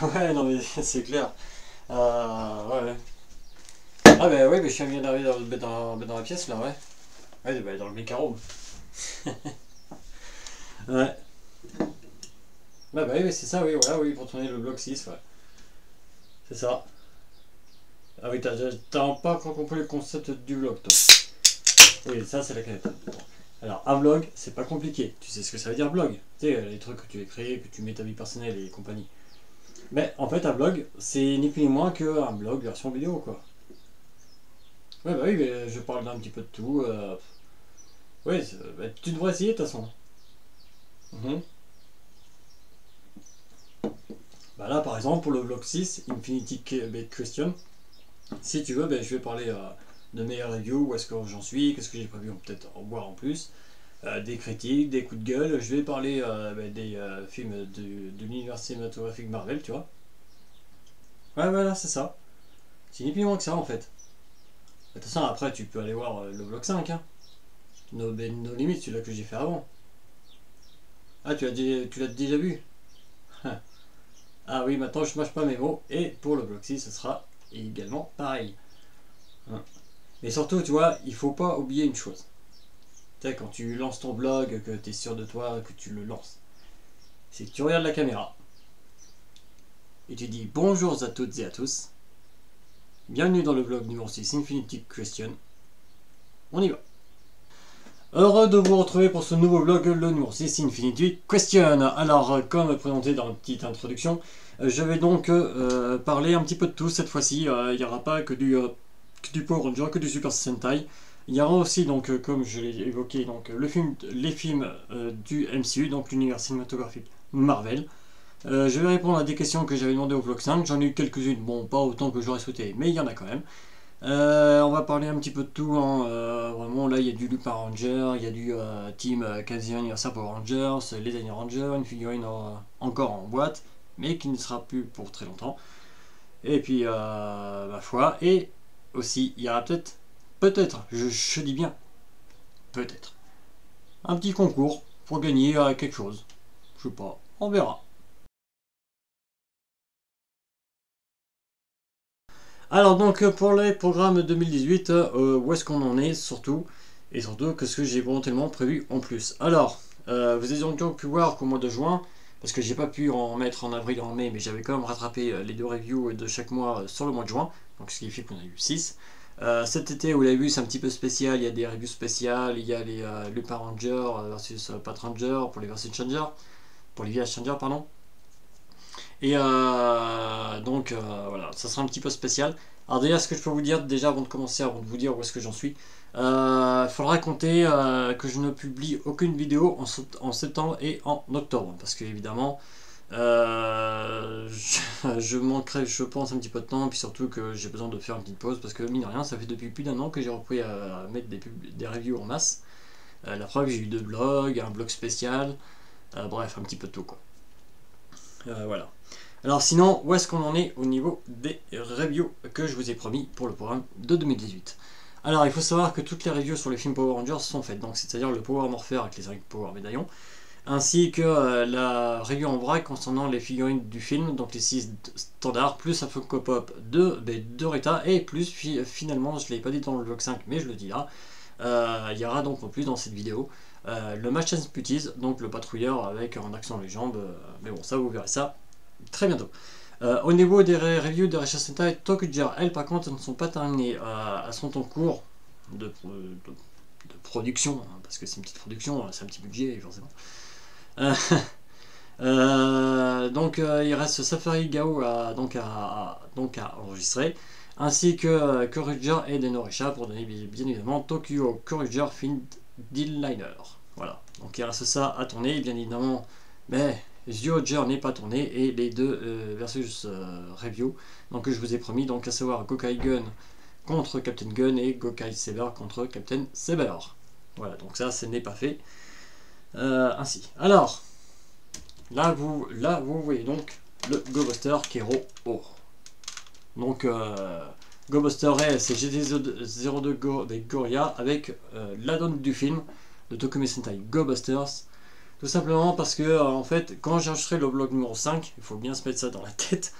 Ouais, non mais c'est clair. Ouais. Ah bah ouais, mais je suis bien arrivé dans la pièce là, ouais. Ouais, bah, dans le mécaro. Ouais. Bah oui, c'est ça, oui, voilà, oui, pour tourner le bloc 6, ouais. C'est ça. Ah oui, t'as pas encore compris le concept du vlog, toi. Oui, ça, c'est la canette. Bon. Alors, un vlog, c'est pas compliqué. Tu sais ce que ça veut dire, vlog. Tu sais, les trucs que tu écris, que tu mets ta vie personnelle et compagnie. Mais en fait, un vlog, c'est ni plus ni moins qu'un blog version vidéo, quoi. Ouais, bah oui, mais je parle d'un petit peu de tout. Oui, bah, tu devrais essayer de toute façon. Mhm. Bah là, par exemple, pour le vlog 6, Infinity Question, si tu veux, ben, je vais parler de mes reviews, où est-ce que j'en suis, qu'est-ce que j'ai prévu peut-être en voir en plus, des critiques, des coups de gueule. Je vais parler ben, des films de l'univers cinématographique Marvel, tu vois. Ouais, voilà, c'est ça. C'est ni plus ni moins que ça en fait. De toute façon, après, tu peux aller voir le vlog 5, hein. Nos limites, celui-là que j'ai fait avant. Ah, tu l'as déjà vu. Ah oui, maintenant je mâche pas mes mots. Et pour le vlog 6, ce sera également pareil. Hein. Mais surtout, tu vois, il faut pas oublier une chose. Tu sais, quand tu lances ton blog, que tu es sûr de toi, que tu le lances, c'est que tu regardes la caméra et tu dis bonjour à toutes et à tous. Bienvenue dans le vlog numéro 6 Infinity Question. On y va. Heureux de vous retrouver pour ce nouveau vlog, le numéro 6 Infinity Question. Alors, comme présenté dans la petite introduction, je vais donc parler un petit peu de tout cette fois-ci. Il n'y aura pas que du Power Ranger, que du Super Sentai. Il y aura aussi, donc, comme je l'ai évoqué, donc, les films du MCU, donc l'univers cinématographique Marvel. Je vais répondre à des questions que j'avais demandées au vlog 5. J'en ai eu quelques-unes, bon, pas autant que j'aurais souhaité, mais il y en a quand même. On va parler un petit peu de tout, hein. Vraiment là il y a du Lupin Ranger, il y a du Team 15e anniversaire Power Rangers, les Daniel Rangers, une figurine encore en boîte, mais qui ne sera plus pour très longtemps. Et puis ma foi, et aussi il y aura peut-être, je dis bien peut-être, un petit concours pour gagner quelque chose. Je sais pas, on verra. Alors donc pour les programmes 2018, où est-ce qu'on en est surtout, et surtout qu'est-ce que j'ai éventuellement prévu en plus. Alors, vous avez donc pu voir qu'au mois de juin, parce que j'ai pas pu en mettre en avril et en mai, mais j'avais quand même rattrapé les deux reviews de chaque mois sur le mois de juin, donc ce qui fait qu'on a eu 6. Cet été, vous l'avez vu, c'est un petit peu spécial, il y a des reviews spéciales, il y a les Lupin Ranger versus Pat Ranger pour les versus Changer, pour les village Changer, pardon. Et donc voilà, ça sera un petit peu spécial. Alors déjà, ce que je peux vous dire, déjà avant de commencer, avant de vous dire où est-ce que j'en suis, faudra compter que je ne publie aucune vidéo en septembre et en octobre. Parce que évidemment, je manquerai, je pense, un petit peu de temps. Et puis surtout que j'ai besoin de faire une petite pause. Parce que mine de rien, ça fait depuis plus d'un an que j'ai repris à mettre des reviews en masse. La preuve, j'ai eu 2 blogs, un blog spécial. Bref, un petit peu de tout quoi. Voilà. Alors sinon, où est-ce qu'on en est au niveau des reviews que je vous ai promis pour le programme de 2018? Alors il faut savoir que toutes les reviews sur les films Power Rangers sont faites, donc c'est-à-dire le Power Morpher avec les 5 Power Médaillons, ainsi que la review en vrac concernant les figurines du film, donc les 6 standards, plus un Funko Pop de Rita, et plus finalement, je ne l'ai pas dit dans le vlog 5, mais je le dis là, il y aura donc en plus dans cette vidéo le Machine Putties, donc le patrouilleur avec un accent dans les jambes, mais bon ça vous verrez ça très bientôt. Au niveau des reviews de Rachel Sentai, Tokujar, elles par contre ne sont pas terminées. Elles sont en cours de production, hein, parce que c'est une petite production, c'est un petit budget forcément. Euh, il reste Safari Gao donc à enregistrer, ainsi que Courageous et Denorisha pour donner bien évidemment Tokyo Courageous Film Liner. Voilà, donc il reste ça à tourner, bien évidemment, mais Zyuoger n'est pas tourné et les deux versus review, donc je vous ai promis, donc à savoir Gokai Gun contre Captain Gun et Gokai Saber contre Captain Saber. Voilà, donc ça, ce n'est pas fait ainsi. Alors, là, vous voyez donc le GoBuster Kero O. Donc, GoBuster c'est GT02 Go des Goria avec la donne du film de Tokumi Sentai GoBusters. Tout simplement parce que, en fait, quand j'ai enregistré le vlog numéro 5, il faut bien se mettre ça dans la tête,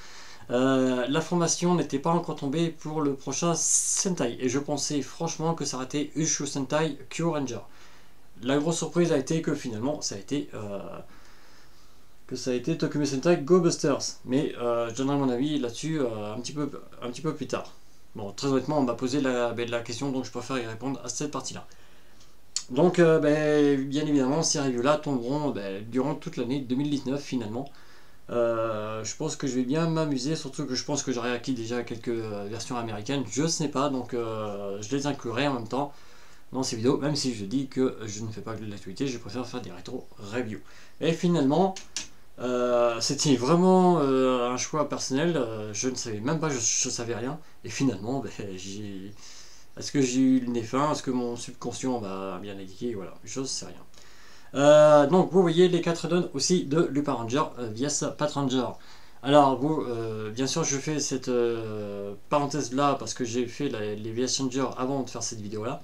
l'information n'était pas encore tombée pour le prochain Sentai. Et je pensais franchement que ça aurait été Ushu Sentai Kyuranger. La grosse surprise a été que finalement, ça a été Tokume Sentai Go Busters. Mais je donnerai mon avis là-dessus un petit peu plus tard. Bon, très honnêtement, on m'a posé la question, donc je préfère y répondre à cette partie-là. Donc, bien évidemment, ces reviews-là tomberont durant toute l'année 2019 finalement. Je pense que je vais bien m'amuser, surtout que je pense que j'aurai acquis déjà quelques versions américaines. Je ne sais pas, donc je les inclurai en même temps dans ces vidéos, même si je dis que je ne fais pas de l'actualité, je préfère faire des rétro reviews. Et finalement, c'était vraiment un choix personnel, je ne savais même pas, je savais rien, et finalement, est-ce que j'ai eu le nez fin, est-ce que mon subconscient m'a bien indiqué, voilà, je sais rien. Donc vous voyez les 4 donnes aussi de Lupin Ranger via Pat Ranger. Alors vous, bien sûr je fais cette parenthèse là parce que j'ai fait les VS Ranger avant de faire cette vidéo là.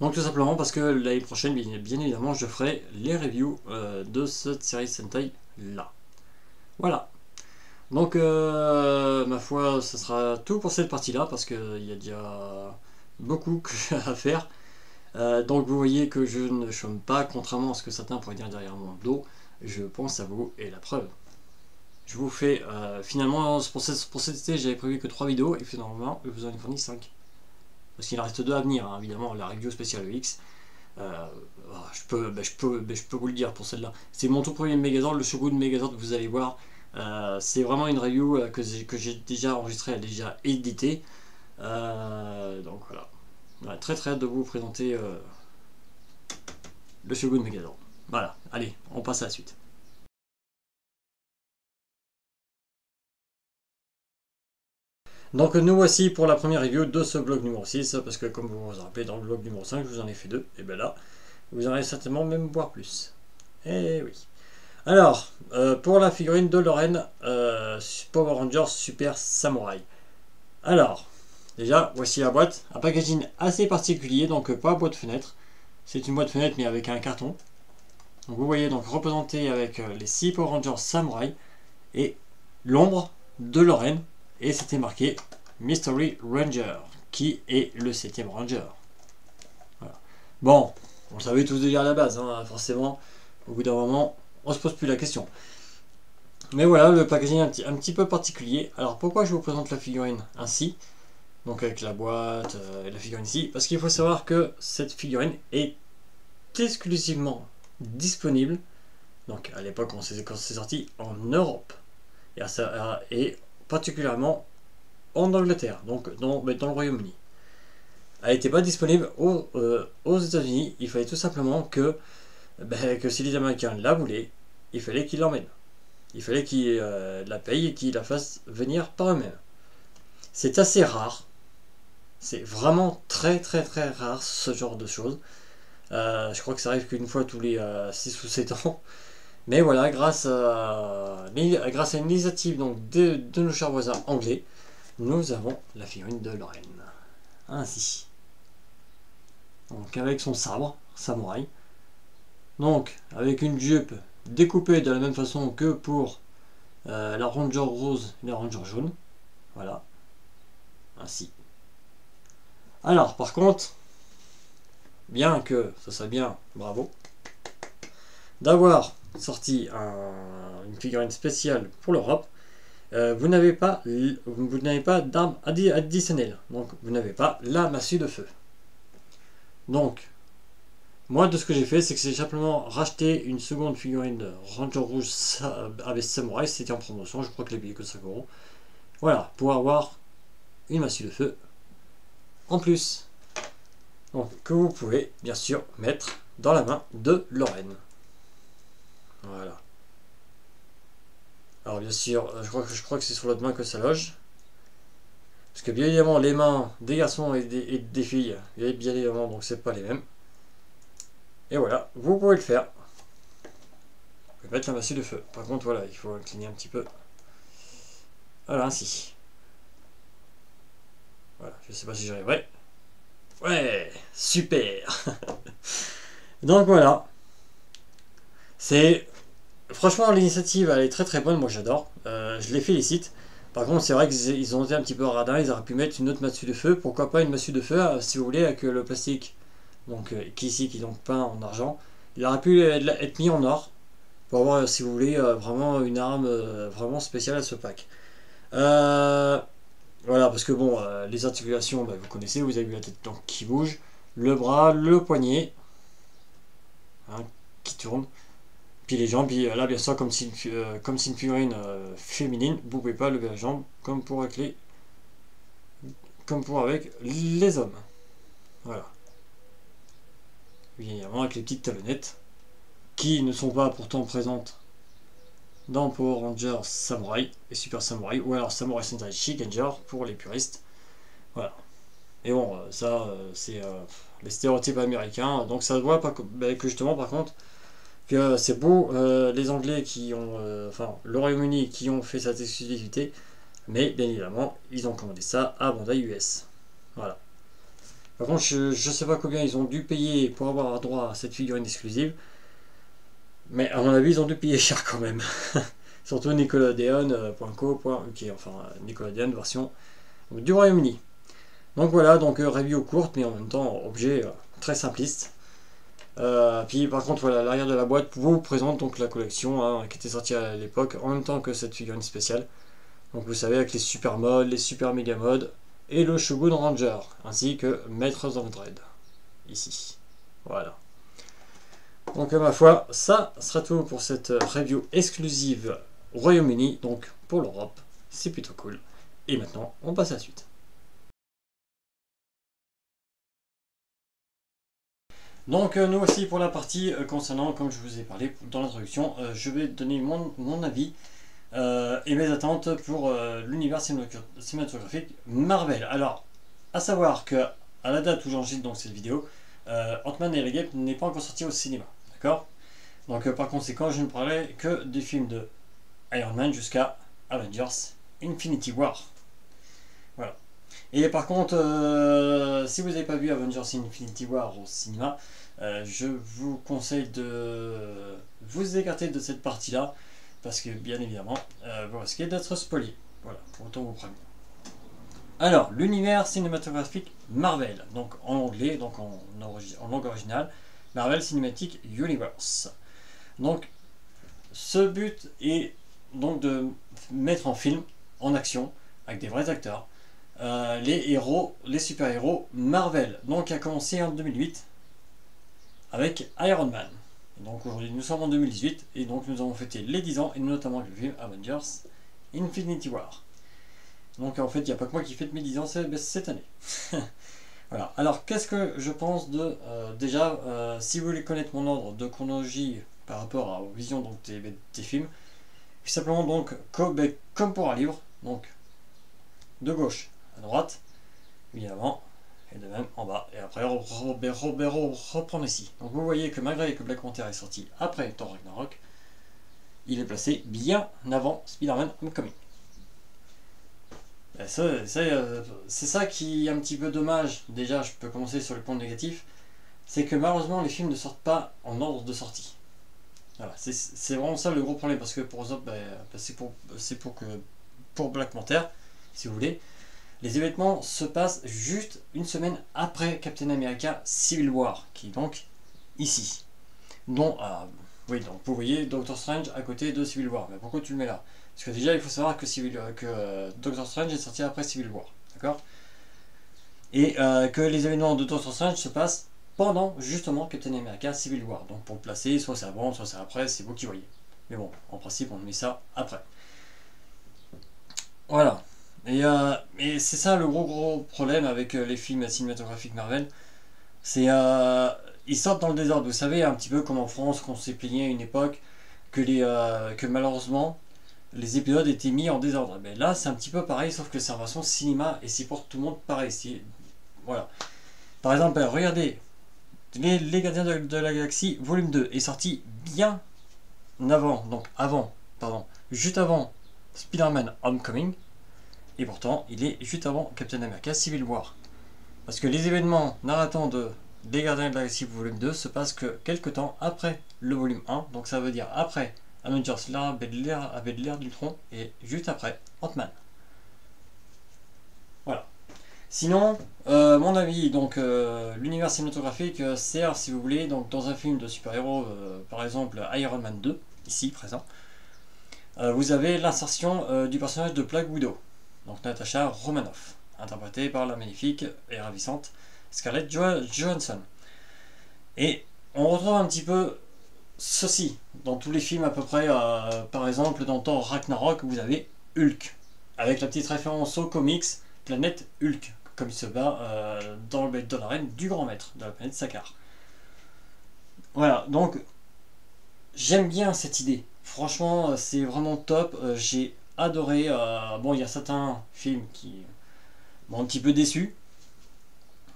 Donc tout simplement parce que l'année prochaine, bien évidemment, je ferai les reviews de cette série Sentai là. Voilà. Donc ma foi, ce sera tout pour cette partie là parce qu'il y a déjà beaucoup à faire. Donc vous voyez que je ne chôme pas, contrairement à ce que certains pourraient dire derrière mon dos. Je pense à vous et la preuve. Je vous fais finalement pour cet été j'avais prévu que 3 vidéos et finalement je vous en ai fourni 5. Parce qu'il en reste 2 à venir, hein, évidemment, la review spéciale EX. Je peux vous le dire pour celle-là. C'est mon tout premier Megazord, le Shogun Megazord, vous allez voir. C'est vraiment une review que j'ai déjà enregistrée, déjà éditée. Donc voilà. Ouais, très hâte de vous présenter le Shogun Megazord. Voilà, allez, on passe à la suite. Donc nous voici pour la première review de ce blog numéro 6, parce que comme vous vous rappelez, dans le blog numéro 5, je vous en ai fait 2, et bien là, vous en allez certainement même voir plus. Eh oui. Alors, pour la figurine de Lorraine, Power Rangers Super Samurai. Alors, déjà, voici la boîte, un packaging assez particulier, donc pas boîte fenêtre. C'est une boîte fenêtre mais avec un carton. Donc vous voyez donc représenté avec les 6 Power Rangers Samurai et l'ombre de Lorraine. Et c'était marqué Mystery Ranger, qui est le 7ème Ranger. Voilà. Bon, on le savait tous déjà à la base, hein, forcément, au bout d'un moment, on se pose plus la question. Mais voilà, le packaging est un petit peu particulier. Alors pourquoi je vous présente la figurine ainsi? Donc avec la boîte et la figurine ici. Parce qu'il faut savoir que cette figurine est exclusivement disponible, donc à l'époque quand c'est sorti, en Europe. Et particulièrement en Angleterre, donc dans le Royaume-Uni. Elle n'était pas disponible aux États-Unis. Il fallait tout simplement que si les Américains la voulaient, il fallait qu'ils l'emmènent. Il fallait qu'ils la payent et qu'ils la fassent venir par eux-mêmes. C'est assez rare. C'est vraiment très rare ce genre de choses. Je crois que ça arrive qu'une fois tous les 6 ou 7 ans. Mais voilà, grâce à une initiative donc, de nos chers voisins anglais, nous avons la figurine de Lorraine. Ainsi. Donc avec son sabre, samouraï. Donc avec une jupe découpée de la même façon que pour la Ranger rose et la Ranger jaune. Voilà. Ainsi. Alors par contre, bien que ça soit bien, bravo, d'avoir sorti une figurine spéciale pour l'Europe, vous n'avez pas d'arme additionnelle, donc vous n'avez pas la massue de feu. Donc, moi de ce que j'ai fait, c'est que j'ai simplement racheté une seconde figurine de Ranger rouge avec Samurai, c'était en promotion, je crois que les billets que 5 €. Voilà, pour avoir une massue de feu en plus. Donc, que vous pouvez bien sûr mettre dans la main de Lorraine. Voilà. Alors bien sûr, je crois que c'est sur l'autre main que ça loge. Parce que bien évidemment, les mains des garçons et des filles, bien évidemment, donc c'est pas les mêmes. Et voilà, vous pouvez le faire. Vous pouvez mettre la massue de feu. Par contre, voilà, il faut incliner un petit peu. Voilà, ainsi. Voilà, je sais pas si j'arriverai. Ouais, super. Donc voilà. C'est franchement l'initiative elle est très très bonne, moi j'adore. Je les félicite. Par contre c'est vrai qu'ils ont été un petit peu radins, ils auraient pu mettre une autre massue de feu. Pourquoi pas une massue de feu si vous voulez avec le plastique donc qui ici qui est donc peint en argent. Il aurait pu être mis en or pour avoir si vous voulez vraiment une arme vraiment spéciale à ce pack. Voilà parce que bon les articulations bah, vous connaissez, vous avez vu la tête donc, qui bouge, le bras, le poignet hein, qui tourne. Puis les jambes, puis là bien sûr comme si une figurine féminine, vous pouvez pas lever la jambe comme pour avec les hommes. Voilà. Bien évidemment avec les petites talonnettes qui ne sont pas pourtant présentes dans Power Rangers Samurai et Super Samurai ou alors Samurai Sentai Shigenger pour les puristes. Voilà. Et bon, ça c'est les stéréotypes américains, donc ça se voit pas que justement par contre que c'est beau les Anglais qui ont, enfin le Royaume-Uni qui ont fait cette exclusivité, mais bien évidemment ils ont commandé ça à Bandai US. Voilà. Par contre je sais pas combien ils ont dû payer pour avoir droit à cette figurine exclusive, mais à mon avis ils ont dû payer cher quand même. Surtout nickelodeon.co.uk, enfin Nickelodeon version du Royaume-Uni. Donc voilà, donc review courte mais en même temps objet très simpliste. Puis par contre voilà l'arrière de la boîte vous présente donc la collection hein, qui était sortie à l'époque en même temps que cette figurine spéciale. Donc vous savez avec les super modes, les super méga modes et le Shogun Ranger ainsi que Maîtres of Dread ici. Voilà. Donc ma foi ça sera tout pour cette review exclusive Royaume-Uni donc pour l'Europe. C'est plutôt cool. Et maintenant on passe à la suite. Donc nous aussi pour la partie concernant, comme je vous ai parlé dans l'introduction, je vais donner mon avis et mes attentes pour l'univers cinématographique Marvel. Alors, à savoir que à la date où j'enregistre donc cette vidéo, Ant-Man et la Guêpe n'est pas encore sorti au cinéma, d'accord? Donc par conséquent, je ne parlerai que des films de Iron Man jusqu'à Avengers Infinity War. Voilà. Et par contre, si vous n'avez pas vu Avengers Infinity War au cinéma, je vous conseille de vous écarter de cette partie-là, parce que bien évidemment, vous risquez d'être spoilé. Voilà, pour autant vous prévenir. Alors, l'univers cinématographique Marvel, donc en anglais, donc en langue originale, Marvel Cinematic Universe. Donc, ce but est donc de mettre en film, en action, avec des vrais acteurs, les héros, les super-héros Marvel, donc qui a commencé en 2008 avec Iron Man. Donc aujourd'hui nous sommes en 2018 et donc nous avons fêté les 10 ans et notamment avec le film Avengers Infinity War. Donc en fait il n'y a pas que moi qui fête mes 10 ans cette année. Voilà, alors qu'est-ce que je pense de déjà si vous voulez connaître mon ordre de chronologie par rapport aux visions donc, des films, tout simplement donc comme pour un livre, donc de gauche à droite, évidemment, et de même en bas. Et après, reprendre ici. Donc vous voyez que malgré que Black Panther est sorti après Thor Ragnarok, il est placé bien avant Spider-Man Homecoming. C'est ça qui est un petit peu dommage. Déjà, je peux commencer sur le point négatif. C'est que malheureusement, les films ne sortent pas en ordre de sortie. Voilà, c'est vraiment ça le gros problème. Parce que pour eux autres, c'est pour Black Panther, si vous voulez, les événements se passent juste une semaine après Captain America Civil War, qui est donc ici. Oui, donc vous voyez Doctor Strange à côté de Civil War. Mais pourquoi tu le mets là? Parce que déjà, il faut savoir que Doctor Strange est sorti après Civil War, d'accord? Et que les événements de Doctor Strange se passent pendant justement Captain America Civil War. Donc pour le placer, soit c'est avant, soit c'est après, c'est vous qui voyez. Mais bon, en principe, on met ça après. Voilà. Et c'est ça le gros problème avec les films cinématographiques Marvel. C'est ils sortent dans le désordre. Vous savez, un petit peu comme en France, qu'on s'est plaigné à une époque que malheureusement les épisodes étaient mis en désordre. Mais là, c'est un petit peu pareil, sauf que c'est en version cinéma et c'est pour tout le monde pareil. Voilà. Par exemple, regardez, les Gardiens de la Galaxie, volume 2 est sorti bien avant, juste avant Spider-Man Homecoming. Et pourtant, il est juste avant Captain America Civil War. Parce que les événements narratant de Les Gardiens de la Galaxie volume 2 se passent que quelques temps après le volume 1, donc ça veut dire après Avengers, l'ère d'Ultron, et juste après Ant-Man. Voilà. Sinon, mon avis, donc l'univers cinématographique sert, si vous voulez, donc dans un film de super-héros, par exemple Iron Man 2, ici présent, vous avez l'insertion du personnage de Black Widow, donc Natasha Romanoff, interprétée par la magnifique et ravissante Scarlett Johansson. Et on retrouve un petit peu ceci dans tous les films à peu près. Par exemple, dans Thor Ragnarok, vous avez Hulk, avec la petite référence aux comics Planète Hulk, comme il se bat dans l'arène du grand maître de la planète Sakaar. Voilà, donc j'aime bien cette idée. Franchement, c'est vraiment top. J'ai adoré. Bon, il y a certains films qui m'ont un petit peu déçu.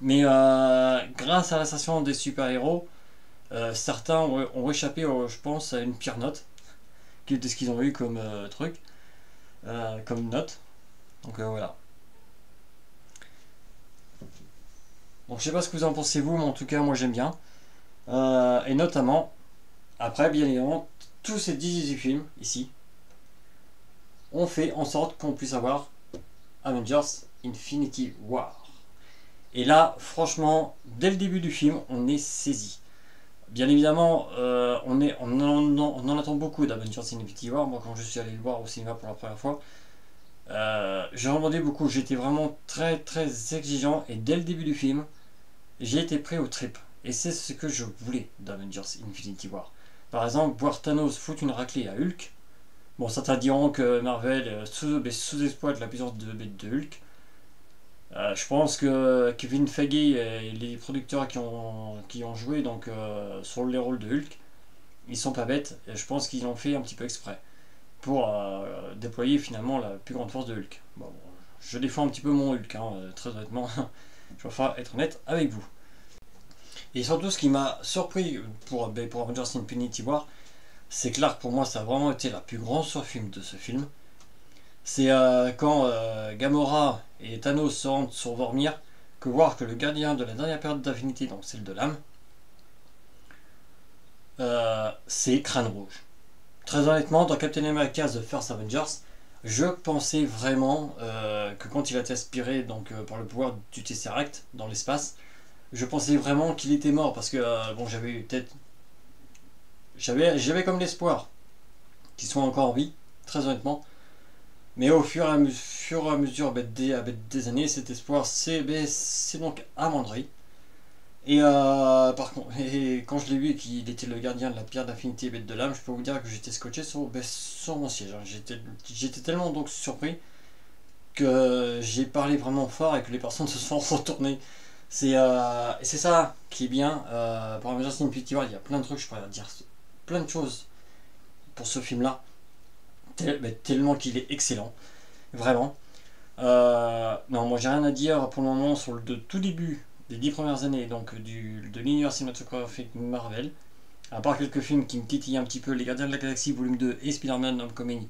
Mais grâce à l'ascension des super-héros, certains ont échappé, je pense, à une pire note. Qui était ce qu'ils ont eu comme truc. Comme note. Donc voilà. Donc je sais pas ce que vous en pensez vous, mais en tout cas moi j'aime bien. Et notamment, après bien évidemment, tous ces 18 films ici ont fait en sorte qu'on puisse avoir Avengers Infinity War. Et là, franchement, dès le début du film, on est saisi. Bien évidemment, on en attend beaucoup d'Avengers Infinity War. Moi, quand je suis allé le voir au cinéma pour la première fois, j'ai demandé beaucoup. J'étais vraiment très très exigeant. Et dès le début du film, j'ai été pris au trip. Et c'est ce que je voulais d'Avengers Infinity War. Par exemple, voir Thanos foutre une raclée à Hulk. Bon, certains diront que Marvel sous-exploite la puissance de Hulk. Je pense que Kevin Feige et les producteurs qui ont joué donc, sur les rôles de Hulk, ils sont pas bêtes. Et je pense qu'ils l'ont fait un petit peu exprès pour déployer finalement la plus grande force de Hulk. Bon, je défends un petit peu mon Hulk, hein, très honnêtement. Je préfère être honnête avec vous. Et surtout, ce qui m'a surpris pour Avengers Infinity War, c'est que l'arc pour moi, ça a vraiment été la plus grande surfilm de ce film. C'est quand Gamora et Thanos se rendent sur Vormir que voir que le gardien de la dernière période d'Infinité, donc celle de l'âme, c'est Crâne Rouge. Très honnêtement, dans Captain America The First Avengers, je pensais vraiment que quand il a été aspiré donc, par le pouvoir du Tesseract dans l'espace, je pensais vraiment qu'il était mort parce que bon, j'avais comme l'espoir qu'il soit encore en vie, très honnêtement. Mais au fur et à mesure des années, cet espoir s'est donc amoindri. Et par contre, et quand je l'ai vu qu'il était le gardien de la pierre d'infinité bête de l'âme, je peux vous dire que j'étais scotché sur mon siège. J'étais tellement donc surpris que j'ai parlé vraiment fort et que les personnes se sont retournées. C'est ça qui est bien. Pour Avengers Infinity War, il y a plein de trucs, je pourrais dire plein de choses pour ce film-là. Tellement qu'il est excellent. Vraiment. Non, moi j'ai rien à dire pour le moment sur le tout début des 10 premières années donc de l'univers cinématographique Marvel. À part quelques films qui me titillent un petit peu, Les Gardiens de la Galaxie volume 2 et Spider-Man Homecoming,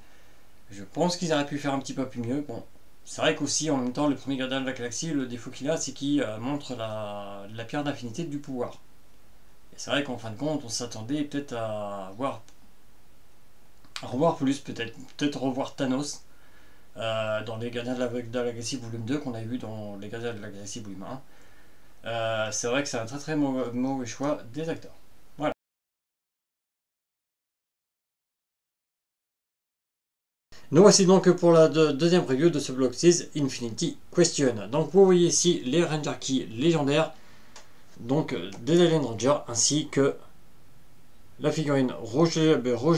je pense qu'ils auraient pu faire un petit peu plus mieux. Bon, c'est vrai qu'aussi en même temps, le premier Gardien de la Galaxie, le défaut qu'il a, c'est qu'il montre la pierre d'infinité du pouvoir. Et c'est vrai qu'en fin de compte, on s'attendait peut-être à revoir plus, peut-être revoir Thanos dans les Gardiens de la Galaxie volume 2 qu'on a vu dans les Gardiens de la Galaxie volume 1. C'est vrai que c'est un très mauvais choix des acteurs. Voilà. Nous voici donc pour la deuxième preview de ce bloc 6 Infinity Question. Donc vous voyez ici les Ranger Key légendaires, donc des Alien Rangers, ainsi que la figurine rouge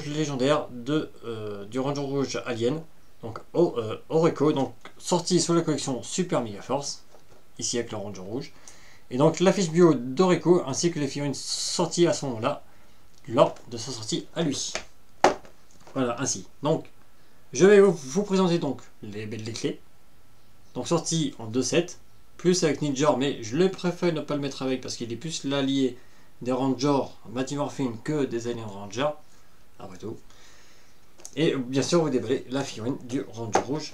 légendaire du Ranger Rouge Alien, donc Oreko, donc sortie sous la collection Super Mega Force, ici avec le Ranger Rouge. Et donc la fiche bio d'Oreko ainsi que les figurines sorties à ce moment-là, lors de sa sortie à lui. Voilà, ainsi. Donc, je vais vous présenter donc les clés. Donc sorti en 2 sets, plus avec Ninja, mais je le préfère ne pas le mettre avec parce qu'il est plus l'allié des Rangers Mighty Morphin que des Alien Rangers, après tout. Et bien sûr, vous déballez la figurine du Ranger Rouge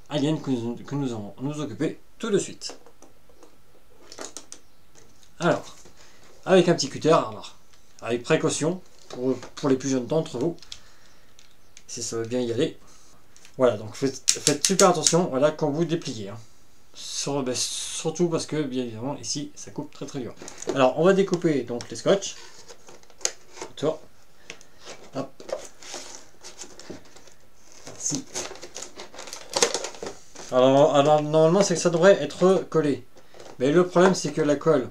Alien que nous allons nous occuper tout de suite. Alors, avec un petit cutter, alors, avec précaution, pour les plus jeunes d'entre vous, si ça veut bien y aller. Voilà, donc faites super attention, voilà, quand vous dépliez. Hein. Surtout parce que, bien évidemment, ici, ça coupe très très dur. Alors, on va découper donc les scotch. Hop. Si. Alors, normalement, c'est que ça devrait être collé. Mais le problème, c'est que la colle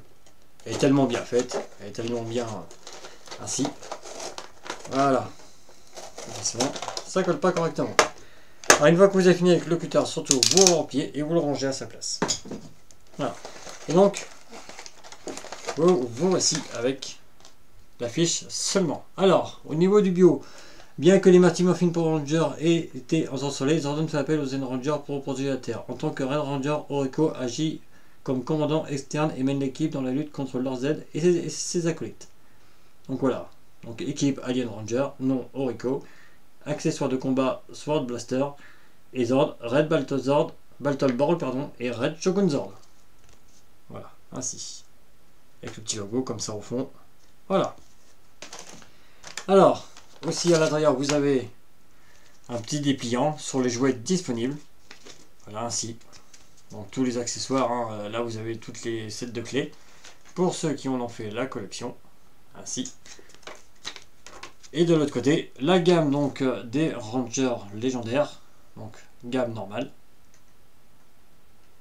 est tellement bien faite, elle est tellement bien ainsi. Voilà. Ça colle pas correctement. Alors, une fois que vous avez fini avec le cutter, surtout vous le rempliez et vous le rangez à sa place. Voilà. Et donc, vous voici avec la fiche seulement. Alors, au niveau du bio, bien que les Mighty Morphin Power Rangers aient été ensorcelés, Zordon fait appel aux Zen Rangers pour protéger la Terre. En tant que Red Ranger, Oriko agit comme commandant externe et mène l'équipe dans la lutte contre Lord Z et ses acolytes. Donc voilà. Donc équipe Alien Ranger, nom Oriko, accessoires de combat Sword Blaster et Zord, Red Battle Ball et Red Shogun Zord. Voilà, ainsi. Avec le petit logo comme ça au fond. Voilà. Alors, aussi à l'intérieur, vous avez un petit dépliant sur les jouets disponibles. Voilà, ainsi. Donc tous les accessoires, hein, là vous avez toutes les sets de clés. Pour ceux qui en ont fait la collection, ainsi. Et de l'autre côté, la gamme donc des Rangers légendaires. Donc gamme normale.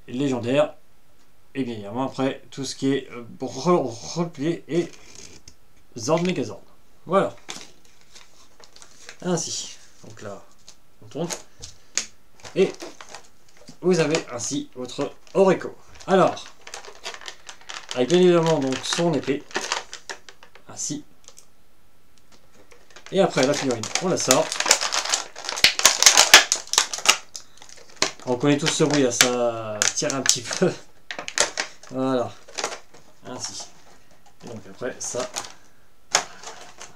Légendaire. Et bien évidemment après, tout ce qui est roleplay et Zord Megazord. Voilà. Ainsi. Donc là, on tourne. Et vous avez ainsi votre Oriko. Alors, avec bien évidemment donc son épée. Ainsi. Et après la figurine, on la sort. On connaît tous ce bruit là, ça tire un petit peu. Voilà. Ainsi. Et donc après ça.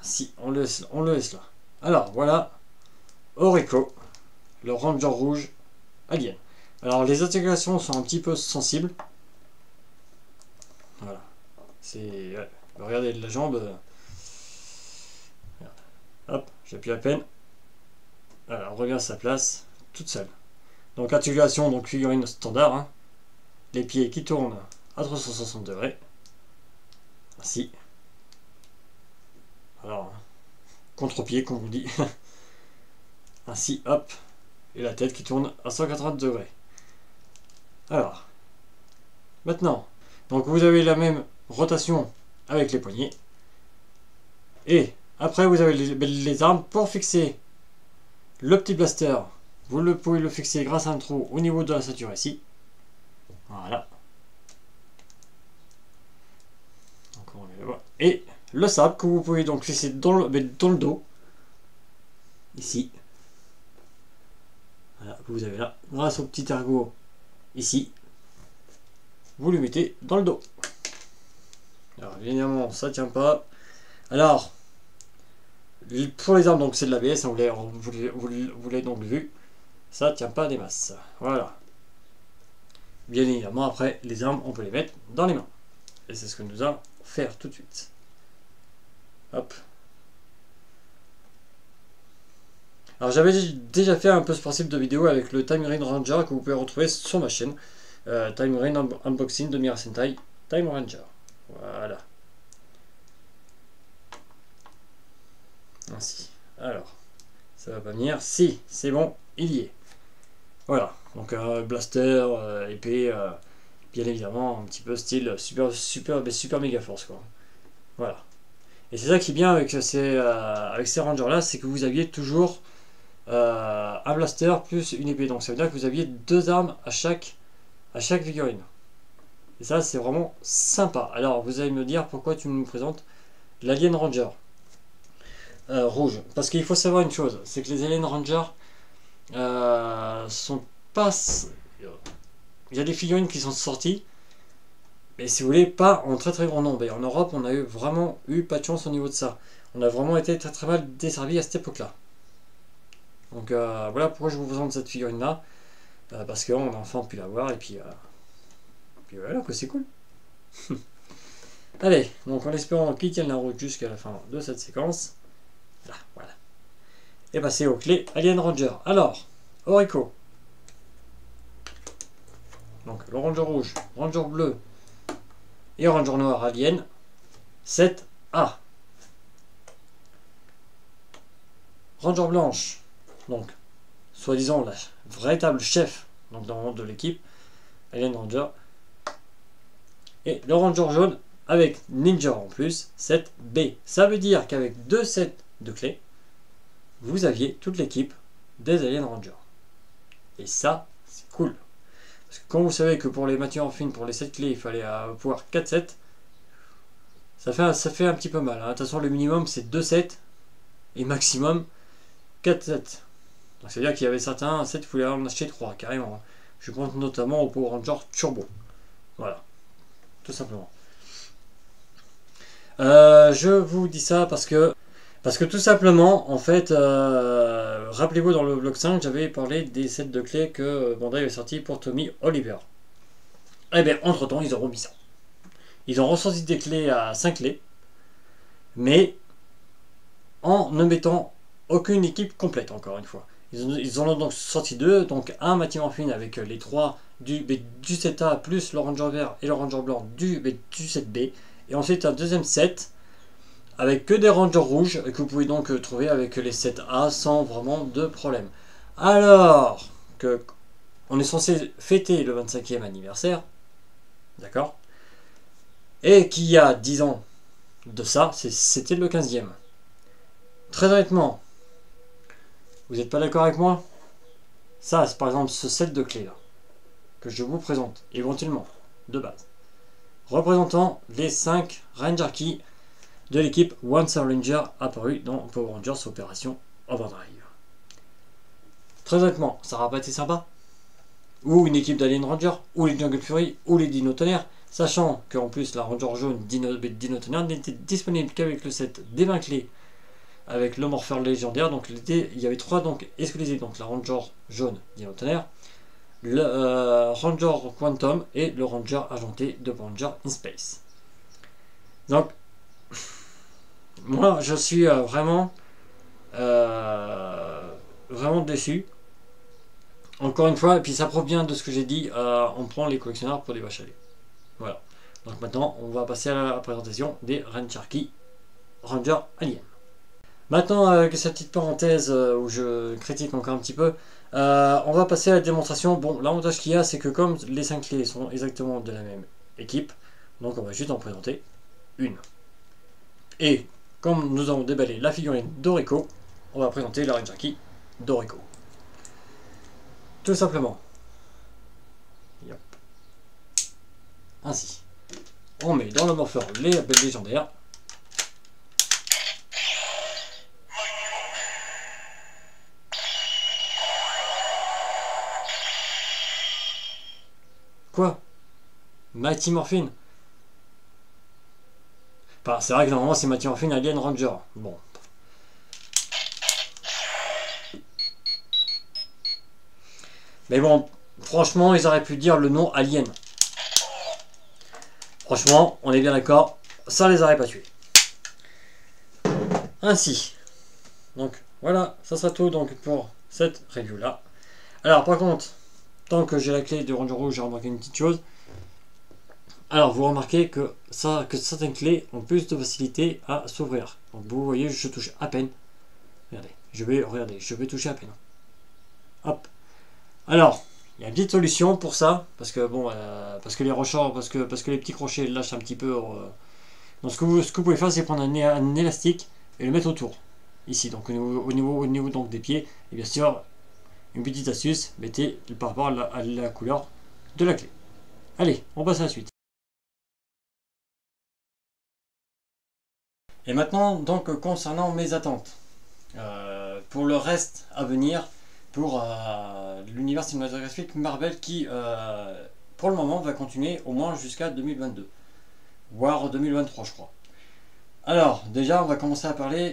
Ainsi, on le laisse là. Alors voilà. Oriko, le Ranger rouge alien. Alors les articulations sont un petit peu sensibles. Voilà. C'est. Ouais. Regardez la jambe. Hop, j'appuie à peine. Voilà, on revient à sa place, toute seule. Donc articulation, donc figurine standard. Hein. Les pieds qui tournent à 360 degrés. Ainsi. Alors, contre-pied comme on dit. Ainsi, hop. Et la tête qui tourne à 180 degrés. Alors, maintenant, donc vous avez la même rotation avec les poignets. Et après, vous avez les armes pour fixer le petit blaster. Vous pouvez le fixer grâce à un trou au niveau de la ceinture ici. Voilà. Donc, on va le voir. Et le sabre que vous pouvez donc fixer dans le dos. Ici. Voilà, vous avez là, grâce au petit ergot ici. Vous le mettez dans le dos. Alors évidemment, ça tient pas. Alors, pour les armes, donc c'est de l'ABS, vous l'avez donc vu. Ça tient pas des masses. Voilà. Bien évidemment, après, les armes, on peut les mettre dans les mains. Et c'est ce que nous allons faire tout de suite. Hop. Alors j'avais déjà fait un peu ce principe de vidéo avec le Time Marine Ranger que vous pouvez retrouver sur ma chaîne. Time Marine Unboxing de Mira Sentai Time Ranger. Voilà. Ainsi. Alors, ça va pas venir. Si, c'est bon, il y est. Voilà. Donc blaster, épée, bien évidemment, un petit peu style super méga force quoi. Voilà. Et c'est ça qui est bien avec ces rangers là, c'est que vous aviez toujours un blaster plus une épée. Donc ça veut dire que vous aviez deux armes à chaque figurine. Et ça c'est vraiment sympa. Alors vous allez me dire pourquoi tu me présentes l'Alien Ranger rouge. Parce qu'il faut savoir une chose, c'est que les Alien Rangers sont pas... Il y a des figurines qui sont sorties, mais si vous voulez, pas en très grand nombre. Et en Europe, on a vraiment eu pas de chance au niveau de ça. On a vraiment été très mal desservi à cette époque-là. Donc voilà pourquoi je vous présente cette figurine-là. Parce qu'on a enfin pu la voir, et puis voilà, que c'est cool. Allez, donc en espérant qu'il tienne la route jusqu'à la fin de cette séquence. et passer aux clés Alien Ranger. Alors, Orico. Donc le Ranger rouge, Ranger bleu et Ranger noir Alien. 7A. Ranger blanche. Donc, soi-disant la véritable chef donc, dans le monde de l'équipe. Alien Ranger. Et le Ranger jaune avec Ninja en plus. 7B. Ça veut dire qu'avec 2 sets de clés, vous aviez toute l'équipe des Alien Rangers. Et ça, c'est cool. Parce que quand vous savez que pour les matières en fine, pour les 7 clés, il fallait pouvoir 4 sets, ça fait un petit peu mal. Hein. De toute façon, le minimum, c'est 2 sets. Et maximum, 4 sets. Donc, c'est-à-dire qu'il y avait certains sets, il fallait en acheter 3, carrément. Je pense notamment au Power Ranger Turbo. Voilà. Tout simplement. Je vous dis ça parce que tout simplement, en fait, rappelez-vous dans le vlog 5, j'avais parlé des sets de clés que Bandai avait sorti pour Tommy Oliver. Eh bien, entre-temps, ils ont remis ça. Ils ont ressorti des clés à 5 clés, mais en ne mettant aucune équipe complète, encore une fois. Ils en ont donc sorti 2, donc un bâtiment fine avec les 3 du 7A plus le Ranger vert et le Ranger blanc du 7B, et ensuite un deuxième set avec que des Rangers rouges que vous pouvez donc trouver avec les 7A sans vraiment de problème. Alors que on est censé fêter le 25e anniversaire, d'accord, et qu'il y a 10 ans de ça, c'était le 15e. Très honnêtement, vous n'êtes pas d'accord avec moi? Ça, c'est par exemple ce set de clés là, que je vous présente éventuellement, de base, représentant les 5 Ranger Key de l'équipe Once a Ranger apparu dans Power Rangers Opération Overdrive. Très honnêtement, ça n'aura pas été sympa? Ou une équipe d'Alien Ranger, ou les Jungle Fury, ou les Dino Tonnerre, sachant qu'en plus la Ranger jaune Dino Tonnerre n'était disponible qu'avec le set des 20 clés avec le morpheur légendaire. Donc il y avait 3 donc exclusifs, donc la Ranger jaune Dino Tonnerre, le Ranger Quantum et le Ranger argenté de Ranger in Space. Donc moi je suis vraiment déçu. Encore une fois, et puis ça provient de ce que j'ai dit, on prend les collectionneurs pour des vaches à lait. Voilà. Donc maintenant, on va passer à la présentation des Ranger Key Ranger Alien. Maintenant, avec cette petite parenthèse où je critique encore un petit peu, on va passer à la démonstration. Bon, l'avantage qu'il y a, c'est que comme les 5 clés sont exactement de la même équipe, donc on va juste en présenter une. Et comme nous avons déballé la figurine d'Orico, on va présenter la Ranger Key d'Orico. Tout simplement. Yep. Ainsi. On met dans le morpheur les labels légendaires. Quoi? Mighty Morphin? Enfin, c'est vrai que normalement c'est Mighty Morphin Alien Ranger. Bon. Mais bon, franchement, ils auraient pu dire le nom Alien. Franchement, on est bien d'accord, ça les aurait pas tués. Ainsi. Donc, voilà, ça sera tout donc pour cette review-là. Alors, par contre, tant que j'ai la clé de Ranger Rouge, j'ai remarqué une petite chose. Alors, vous remarquez que certaines clés ont plus de facilité à s'ouvrir. Donc, vous voyez, je touche à peine. Regardez, je vais toucher à peine. Hop. Alors, il y a une petite solution pour ça, parce que bon, parce que les rochers, parce que les petits crochets lâchent un petit peu. Donc, ce que vous pouvez faire, c'est prendre un élastique et le mettre autour, ici, donc au niveau donc des pieds. Et bien sûr, une petite astuce, mettez par rapport à la couleur de la clé. Allez, on passe à la suite. Et maintenant, donc, concernant mes attentes pour le reste à venir, pour l'univers cinématographique Marvel qui, pour le moment, va continuer au moins jusqu'à 2022, voire 2023, je crois. Alors, déjà, on va commencer à parler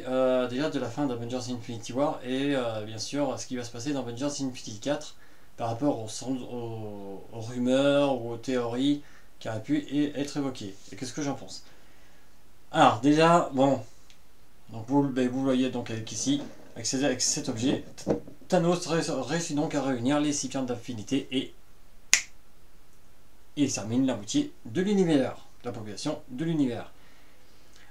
déjà de la fin d'Avengers Infinity War et bien sûr, ce qui va se passer dans Avengers Infinity 4 par rapport aux rumeurs ou aux théories qui auraient pu être évoquées. Et qu'est-ce que j'en pense? Alors, déjà, bon, donc vous le voyez donc avec ici, avec cet objet, Thanos réussit donc à réunir les 6 pierres d'infinité et il extermine la moitié de l'univers, de la population de l'univers.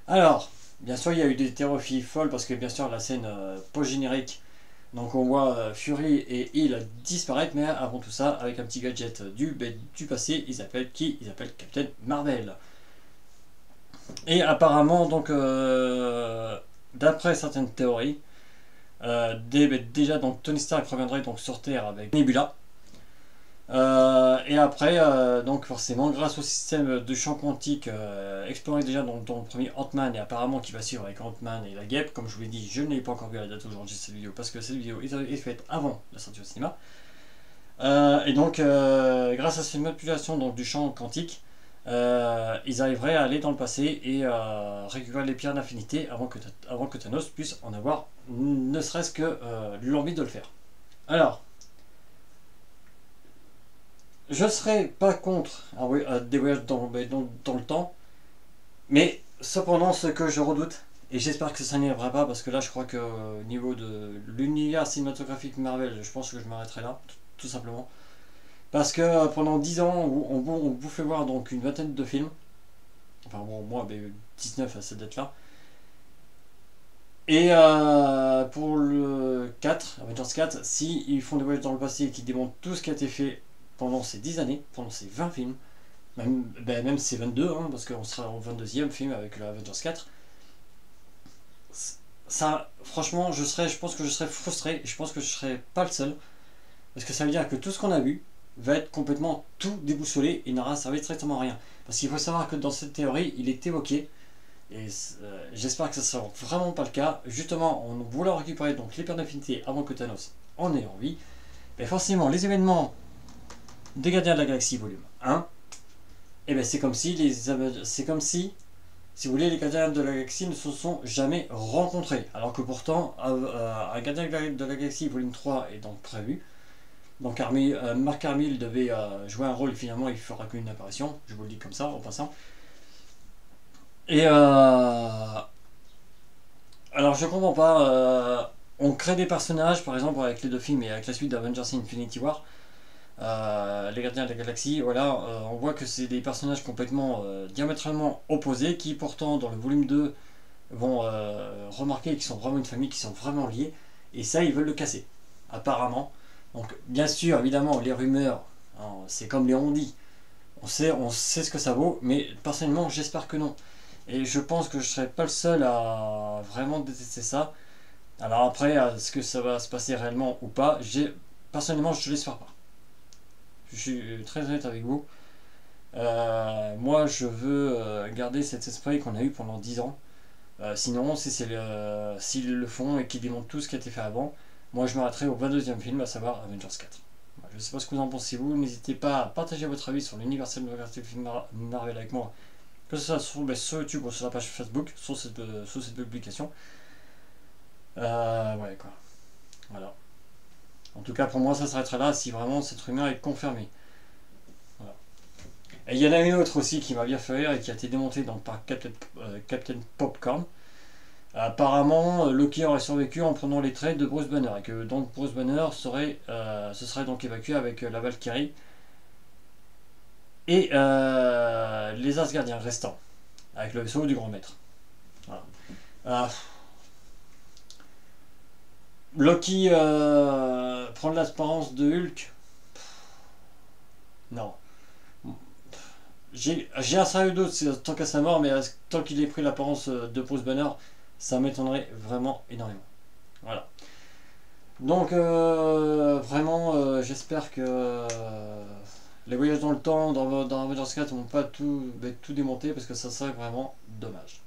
Alors, bien sûr, il y a eu des théories folles parce que bien sûr la scène post-générique, donc on voit Fury et Hill disparaître, mais avant tout ça, avec un petit gadget du passé, ils appellent qui? Ils appellent Captain Marvel. Et apparemment, donc, d'après certaines théories, déjà donc Tony Stark reviendrait donc sur Terre avec Nebula. Et après, donc forcément, grâce au système de champ quantique exploré déjà dans le premier Ant-Man et apparemment qui va suivre avec Ant-Man et la Guêpe, comme je vous l'ai dit, je ne l'ai pas encore vu à la date aujourd'hui de cette vidéo parce que cette vidéo est faite avant la sortie au cinéma. Et donc, grâce à cette manipulation donc, du champ quantique, ils arriveraient à aller dans le passé et récupérer les pierres d'infinité avant que Thanos puisse en avoir ne serait-ce que l'envie de le faire. Alors, je serais pas contre des voyages dans le temps, mais cependant ce que je redoute, et j'espère que ça n'arrivera pas parce que là je crois que au niveau de l'univers cinématographique Marvel, je pense que je m'arrêterai là, tout simplement. Parce que pendant 10 ans, on vous fait voir donc une vingtaine de films, enfin bon, moi 19 à cette date-là. Et pour le 4, Avengers 4, si ils font des voyages dans le passé et qu'ils démontrent tout ce qui a été fait pendant ces 10 années, pendant ces 20 films, même ces 22, hein, parce qu'on sera au 22e film avec le Avengers 4, ça, franchement, je pense que je serais frustré, et je pense que je serais pas le seul, parce que ça veut dire que tout ce qu'on a vu va être complètement tout déboussolé et n'aura servi strictement à rien. Parce qu'il faut savoir que dans cette théorie, il est évoqué, et j'espère que ça sera vraiment pas le cas, justement, en voulant récupérer donc les pierres d'infinité avant que Thanos en ait envie, mais forcément, les événements des Gardiens de la Galaxie volume 1, et c'est comme si si vous voulez, les Gardiens de la Galaxie ne se sont jamais rencontrés, alors que pourtant un Gardien de la Galaxie volume 3 est donc prévu. Donc Mark Hamill devait jouer un rôle et finalement il fera qu'une apparition, je vous le dis comme ça en passant. Et alors je comprends pas, on crée des personnages par exemple avec les 2 films et avec la suite d'Avengers Infinity War. Les Gardiens de la Galaxie, voilà, on voit que c'est des personnages complètement diamétralement opposés qui pourtant dans le volume 2 vont remarquer qu'ils sont vraiment une famille, qu'ils sont vraiment liés, et ça ils veulent le casser, apparemment. Donc bien sûr, évidemment, les rumeurs, hein, c'est comme les on-dit, on sait ce que ça vaut, mais personnellement j'espère que non. Et je pense que je serai pas le seul à vraiment détester ça. Alors après, est-ce que ça va se passer réellement ou pas, personnellement je l'espère pas. Je suis très honnête avec vous. Moi, je veux garder cet esprit qu'on a eu pendant 10 ans. Sinon, s'ils le font et qu'ils démontrent tout ce qui a été fait avant, moi je m'arrêterai au 22e film, à savoir Avengers 4. Je ne sais pas ce que vous en pensez vous, n'hésitez pas à partager votre avis sur l'univers cinématographique Marvel avec moi, que ce soit sur YouTube ou sur la page Facebook, sur cette publication. Ouais quoi. Voilà. En tout cas, pour moi, ça s'arrêtera là si vraiment cette rumeur est confirmée. Voilà. Et il y en a une autre aussi qui m'a bien fait rire et qui a été démontée par Captain Popcorn. Apparemment, Loki aurait survécu en prenant les traits de Bruce Banner et que donc Bruce Banner se serait donc évacué avec la Valkyrie et les Asgardiens restants avec le vaisseau du Grand Maître. Voilà. Loki prendre l'apparence de Hulk. Non. J'ai un sérieux doute tant qu'à sa mort, mais tant qu'il ait pris l'apparence de Bruce Banner, ça m'étonnerait vraiment énormément. Voilà. Donc vraiment j'espère que les voyages dans le temps dans Avengers 4 ne vont pas tout démonter parce que ça serait vraiment dommage.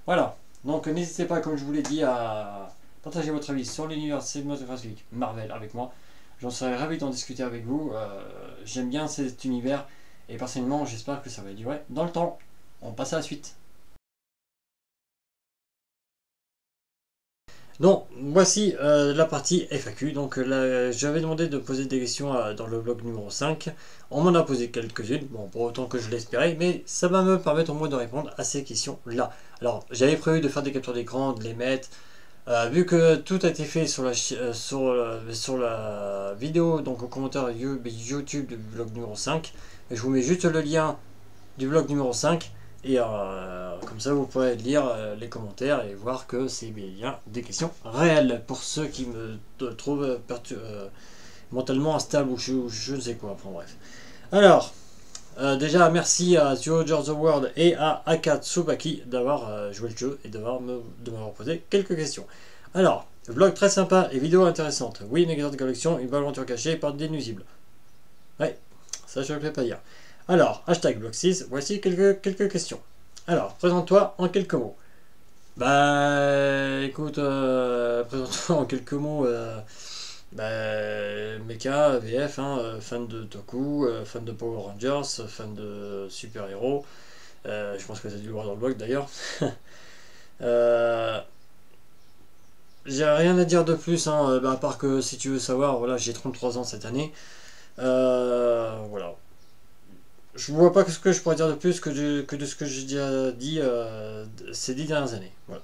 Voilà. Donc n'hésitez pas, comme je vous l'ai dit, à partager votre avis sur l'univers cinématographique Marvel avec moi. J'en serais ravi d'en discuter avec vous. J'aime bien cet univers et personnellement j'espère que ça va durer dans le temps. On passe à la suite. Donc voici la partie FAQ. Donc j'avais demandé de poser des questions dans le vlog numéro 5. On m'en a posé quelques-unes, bon pas autant que je l'espérais, mais ça va me permettre au moins de répondre à ces questions là. Alors j'avais prévu de faire des captures d'écran, de les mettre, Vu que tout a été fait sur sur la vidéo, donc au commentaire YouTube du vlog numéro 5, je vous mets juste le lien du vlog numéro 5 et comme ça vous pourrez lire les commentaires et voir que c'est bien des questions réelles pour ceux qui me trouvent mentalement instable ou je ne sais quoi. Enfin bref. Alors, déjà merci à George the World et à Akatsubaki d'avoir joué le jeu et de m'avoir posé quelques questions. Alors, vlog très sympa et vidéo intéressante. Oui, magasin de collection, une bonne aventure cachée par des nuisibles. Ouais, ça je ne le fais pas dire. Alors, hashtag blog 6, voici quelques questions. Alors, présente-toi en quelques mots. Bah, écoute, présente-toi en quelques mots. Mecha, VF, hein, fan de Toku, fan de Power Rangers, fan de super-héros. Je pense que tu as dû le voir dans le blog d'ailleurs. J'ai rien à dire de plus, hein, à part que si tu veux savoir, voilà, j'ai 33 ans cette année. Voilà. Je vois pas ce que je pourrais dire de plus que de ce que j'ai déjà dit ces 10 dernières années. Voilà.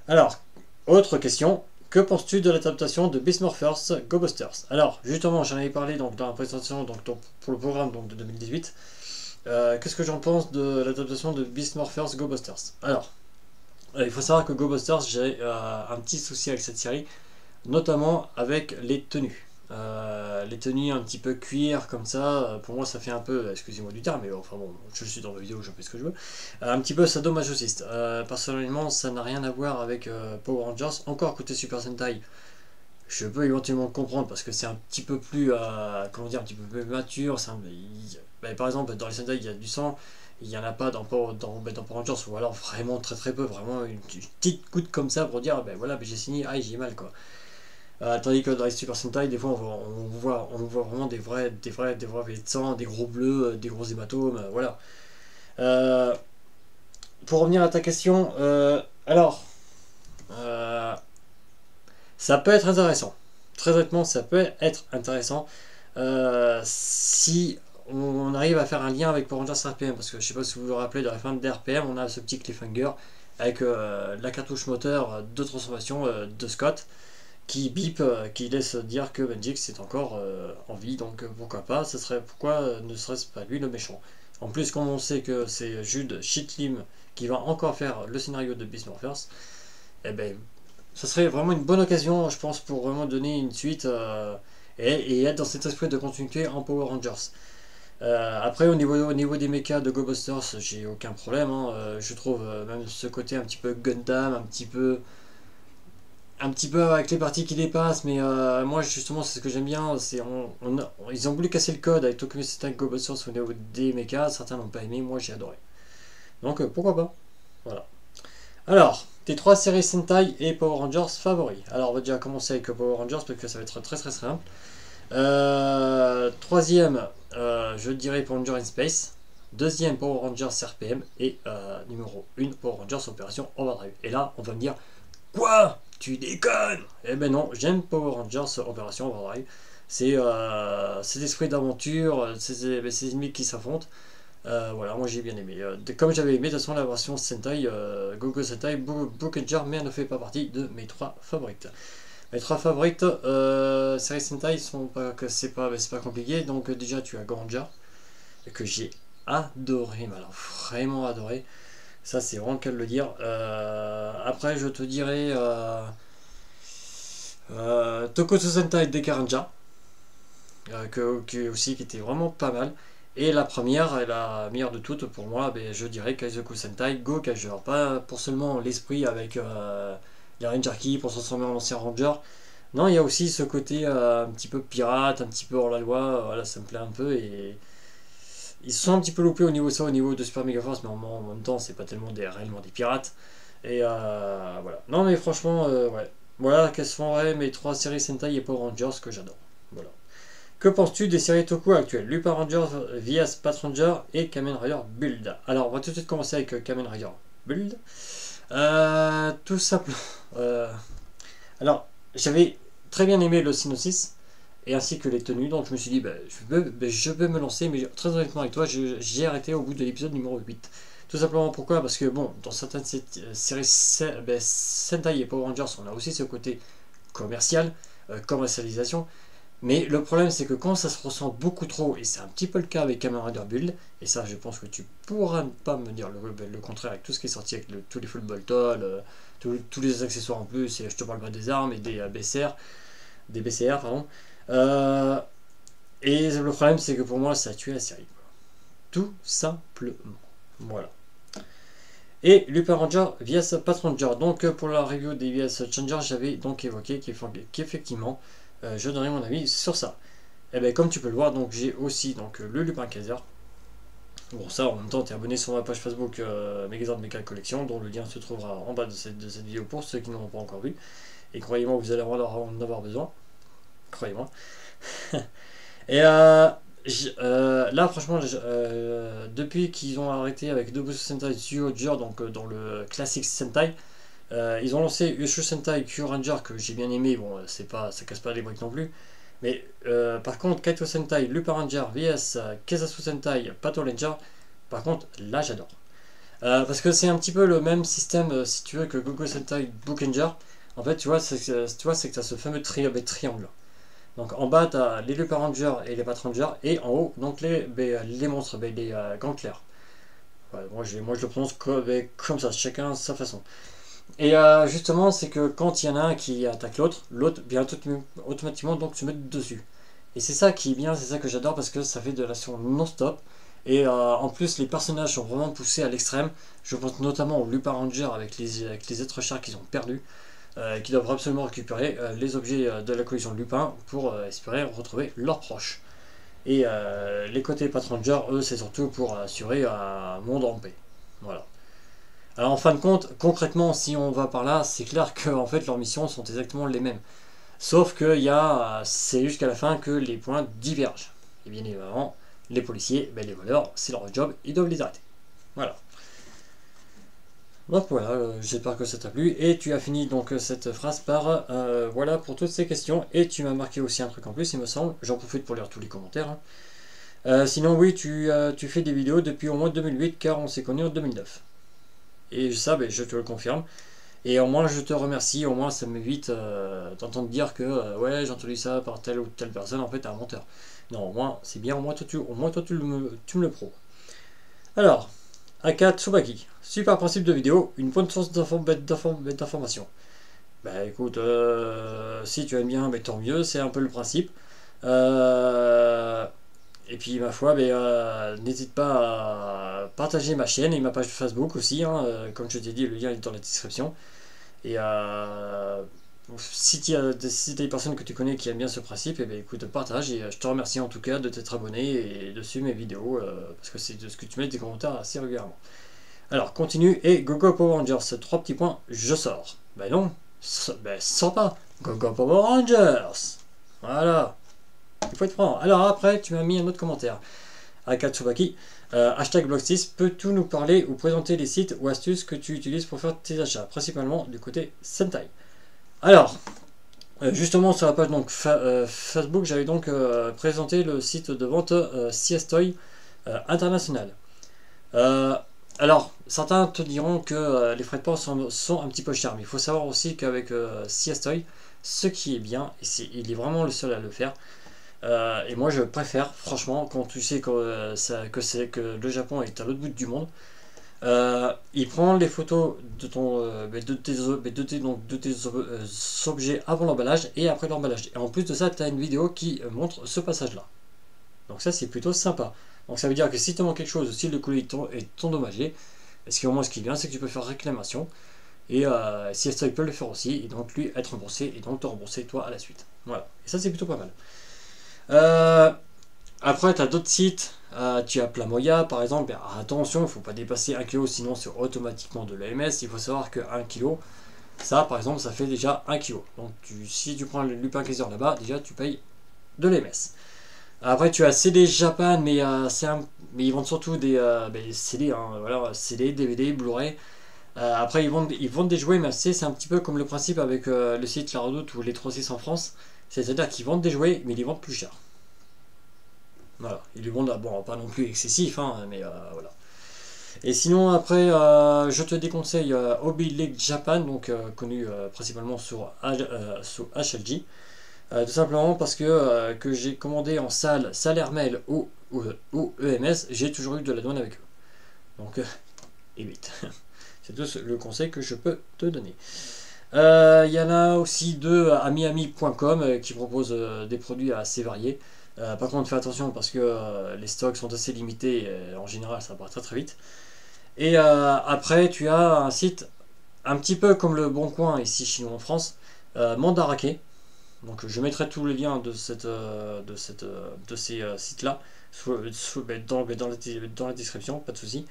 Alors, autre question. Que penses-tu de l'adaptation de Beast Morphers Go Busters? Alors, justement, j'en avais parlé donc, dans la présentation donc, pour le programme donc, de 2018. Qu'est-ce que j'en pense de l'adaptation de Beast Morphers Go Busters? Alors, il faut savoir que Go Busters, j'ai un petit souci avec cette série, notamment avec les tenues. Les tenues un petit peu cuir comme ça, pour moi ça fait un peu, excusez-moi du terme, mais enfin bon, je suis dans la vidéo, je fais ce que je veux, un petit peu sadomasochiste. Personnellement, ça n'a rien à voir avec Power Rangers, encore côté Super Sentai. Je peux éventuellement comprendre parce que c'est un petit peu plus, comment dire, un petit peu plus mature. Par exemple, dans les Sentai, il y a du sang, il n'y en a pas dans Power Rangers, ou alors vraiment très très peu, vraiment une petite goutte comme ça pour dire, ben voilà, j'ai signé, ah j'ai mal quoi. Tandis que dans les Super Sentai, des fois on voit vraiment des vrais de sang, des gros bleus, des gros hématomes, voilà. Pour revenir à ta question, alors, ça peut être intéressant. Très honnêtement, ça peut être intéressant si on arrive à faire un lien avec Power Rangers RPM, parce que je sais pas si vous vous rappelez de la fin de RPM, on a ce petit cliffhanger avec la cartouche moteur de transformation de Scott qui bip, qui laisse dire que Benjix est encore en vie, donc pourquoi pas, pourquoi ne serait-ce pas lui le méchant. En plus, comme on sait que c'est Jude Chitlim qui va encore faire le scénario de Beast Morphers, eh ben, ça serait vraiment une bonne occasion, je pense, pour vraiment donner une suite et être dans cet esprit de continuité en Power Rangers. Après, au niveau des mechas de Go Busters, j'ai aucun problème, hein, je trouve même ce côté un petit peu Gundam, un petit peu avec les parties qui dépassent, mais moi justement c'est ce que j'aime bien, ils ont voulu casser le code avec Tokyo Sentai Go Busters au niveau des mechas, certains n'ont pas aimé, moi j'ai adoré. Donc pourquoi pas. Voilà. Alors, tes 3 séries Sentai et Power Rangers favoris. Alors on va déjà commencer avec Power Rangers parce que ça va être très très simple. Troisième, je dirais Power Rangers in Space. Deuxième, Power Rangers RPM. Et numéro 1, Power Rangers Opération Overdrive. Et là, on va me dire, quoi? Tu déconnes? Eh ben non, j'aime Power Rangers Opération Overdrive. C'est l'esprit d'aventure, ces ennemis qui s'affrontent. Voilà, moi j'ai bien aimé. Comme j'avais aimé de toute façon la version Sentai, Gogo Sentai, Bookenger, mais elle ne fait pas partie de mes 3 favorites. Mes 3 favorites séries Sentai sont pas que c'est pas compliqué. Donc déjà tu as Granja que j'ai adoré, mais alors vraiment adoré. Ça c'est vraiment le cas de le dire. Après je te dirais Tokusatsu Sentai Dekaranja qui était vraiment pas mal. Et la première, et la meilleure de toutes pour moi, je dirais Kaizoku Sentai Go Kager. Pas pour seulement l'esprit avec les Ranger Ki pour se transformer en ancien Ranger. Non, il y a aussi ce côté un petit peu pirate, un petit peu hors la loi. Voilà, ça me plaît un peu. Et ils se sont un petit peu loupés au niveau de Super Mega Force, mais en même temps, c'est pas tellement réellement des pirates. Et voilà. Non, mais franchement, ouais. Voilà quelles sont mes 3 séries Sentai et Power Rangers que j'adore. Voilà. Que penses-tu des séries Toku actuelles? Lupin Ranger, Vias Pat Ranger et Kamen Rider Build. Alors, on va tout de suite commencer avec Kamen Rider Build. Tout simplement. Alors, j'avais très bien aimé le synopsis et ainsi que les tenues, donc je me suis dit, je peux me lancer, mais très honnêtement avec toi, j'ai arrêté au bout de l'épisode numéro 8. Tout simplement pourquoi? Parce que bon, dans certaines séries Sentai et Power Rangers, on a aussi ce côté commercial, commercialisation. Mais le problème, c'est que quand ça se ressent beaucoup trop, et c'est un petit peu le cas avec Kamen Rider Build, et ça, je pense que tu pourras pas me dire le contraire avec tout ce qui est sorti, avec tous les full Boltol, tous les accessoires en plus, et je te parle pas des armes et des BCR, pardon. Et le problème, c'est que pour moi, ça a tué la série. Tout simplement. Voilà. Et Lupin Ranger vs Patrol Ranger. Donc pour la review des VS Changer, j'avais donc évoqué qu'effectivement, je donnerai mon avis sur ça. Et bien comme tu peux le voir, donc j'ai aussi donc le Lupin Kaiser. Bon ça en même temps tu es abonné sur ma page Facebook Megazord Mecha Collection, dont le lien se trouvera en bas de cette vidéo pour ceux qui n'ont pas encore vu. Et croyez-moi, vous allez en avoir besoin. Croyez-moi. Et là franchement depuis qu'ils ont arrêté avec Dobutsu Sentai Zyuohger, donc dans le classique Sentai, ils ont lancé Yushu Sentai Kyuranger que j'ai bien aimé. Bon, c'est pas, ça casse pas les briques non plus, mais par contre Kaito Sentai Lupin Ranger vs Kesasu Sentai Patrol Ranger, par contre là j'adore, parce que c'est un petit peu le même système si tu veux que Gogo Sentai Bookenger. En fait tu vois c'est que tu as ce fameux triangle. Donc en bas, tu as les Lupin Rangers et les Patrol Rangers, et en haut, donc les monstres, les gants clairs. Ouais, moi je le prononce comme ça, chacun sa façon. Et justement, c'est que quand il y en a un qui attaque l'autre vient automatiquement donc se mettre dessus. Et c'est ça qui est bien, c'est ça que j'adore, parce que ça fait de l'action non-stop. Et en plus, les personnages sont vraiment poussés à l'extrême. Je pense notamment aux Lupin Rangers avec les êtres chers qu'ils ont perdus. Qui doivent absolument récupérer les objets de la collection de Lupin pour espérer retrouver leurs proches. Et les côtés Patrol Ranger, eux, c'est surtout pour assurer un monde en paix. Voilà. Alors en fin de compte, concrètement, si on va par là, c'est clair que en fait leurs missions sont exactement les mêmes. Sauf que c'est jusqu'à la fin que les points divergent. Et bien évidemment, les policiers, les voleurs, c'est leur job, ils doivent les arrêter. Voilà. Donc voilà, j'espère que ça t'a plu, et tu as fini donc cette phrase par voilà pour toutes ces questions, et tu m'as marqué aussi un truc en plus il me semble, j'en profite pour lire tous les commentaires. Sinon oui, tu fais des vidéos depuis au moins 2008, car on s'est connus en 2009. Et ça, je te le confirme, et au moins je te remercie, au moins ça m'évite d'entendre dire que ouais j'ai entendu ça par telle ou telle personne, en fait t'es un menteur. Non, au moins c'est bien, au moins toi tu me le prouves. Alors, Aka Tsubaki, super principe de vidéo, une bonne source d'information. Écoute, si tu aimes bien, tant mieux, c'est un peu le principe. Et puis ma foi, n'hésite pas à partager ma chaîne et ma page Facebook aussi, hein, comme je t'ai dit, le lien est dans la description. Et si tu as des personnes que tu connais qui aiment bien ce principe, écoute, partage, et je te remercie en tout cas de t'être abonné et de suivre mes vidéos, parce que c'est de ce que tu mets des commentaires assez régulièrement. Alors, continue, et Gogo Power Rangers, 3 petits points, je sors. Non, sors pas, Gogo Power Rangers. Voilà, il faut être franc. Alors après, tu m'as mis un autre commentaire. Akatsubaki, hashtag blog6, peux-tu nous parler ou présenter les sites ou astuces que tu utilises pour faire tes achats, principalement du côté Sentai? Alors, justement sur la page donc, Facebook, j'avais donc présenté le site de vente CS-Toy International. Alors, certains te diront que les frais de port sont un petit peu chers, mais il faut savoir aussi qu'avec CS-Toy, ce qui est bien, et il est vraiment le seul à le faire, et moi je préfère, franchement, quand tu sais que le Japon est à l'autre bout du monde, il prend les photos de tes objets avant l'emballage et après l'emballage. Et en plus de ça, tu as une vidéo qui montre ce passage-là. Donc ça, c'est plutôt sympa. Donc ça veut dire que si tu manques quelque chose, si le colis est endommagé, ce qui est bien, c'est que tu peux faire réclamation. Et si STOY peut le faire aussi, et donc lui être remboursé, et donc te rembourser toi à la suite. Voilà. Et ça, c'est plutôt pas mal. Après, tu as d'autres sites. Tu as Plamoya par exemple. Attention, il ne faut pas dépasser 1 kg, sinon c'est automatiquement de l'AMS. Il faut savoir que 1 kg, ça par exemple, ça fait déjà 1 kg. Donc si tu prends le Lupin Kaiser là-bas, déjà tu payes de l'AMS. Après, tu as CD Japan, mais ils vendent surtout des CD, hein, voilà, CD, DVD, Blu-ray. Après, ils vendent des jouets, mais c'est un petit peu comme le principe avec le site La Redoute ou les 36 en France. C'est-à-dire qu'ils vendent des jouets, mais ils les vendent plus cher. Voilà, ils les vendent, bon, pas non plus excessif, hein, mais voilà. Et sinon après je te déconseille Hobby Lake Japan, donc connu principalement sur HLG. Tout simplement parce que j'ai commandé en salle Hermel ou EMS, j'ai toujours eu de la douane avec eux. Donc évite. C'est tout le conseil que je peux te donner. Il y en a aussi deux à miami.com qui proposent des produits assez variés. Par contre, fais attention parce que les stocks sont assez limités. En général, ça part très très vite. Et après, tu as un site un petit peu comme le Bon Coin ici chez nous en France, Mandarake. Donc, je mettrai tous les liens de ces sites-là dans la description, pas de souci.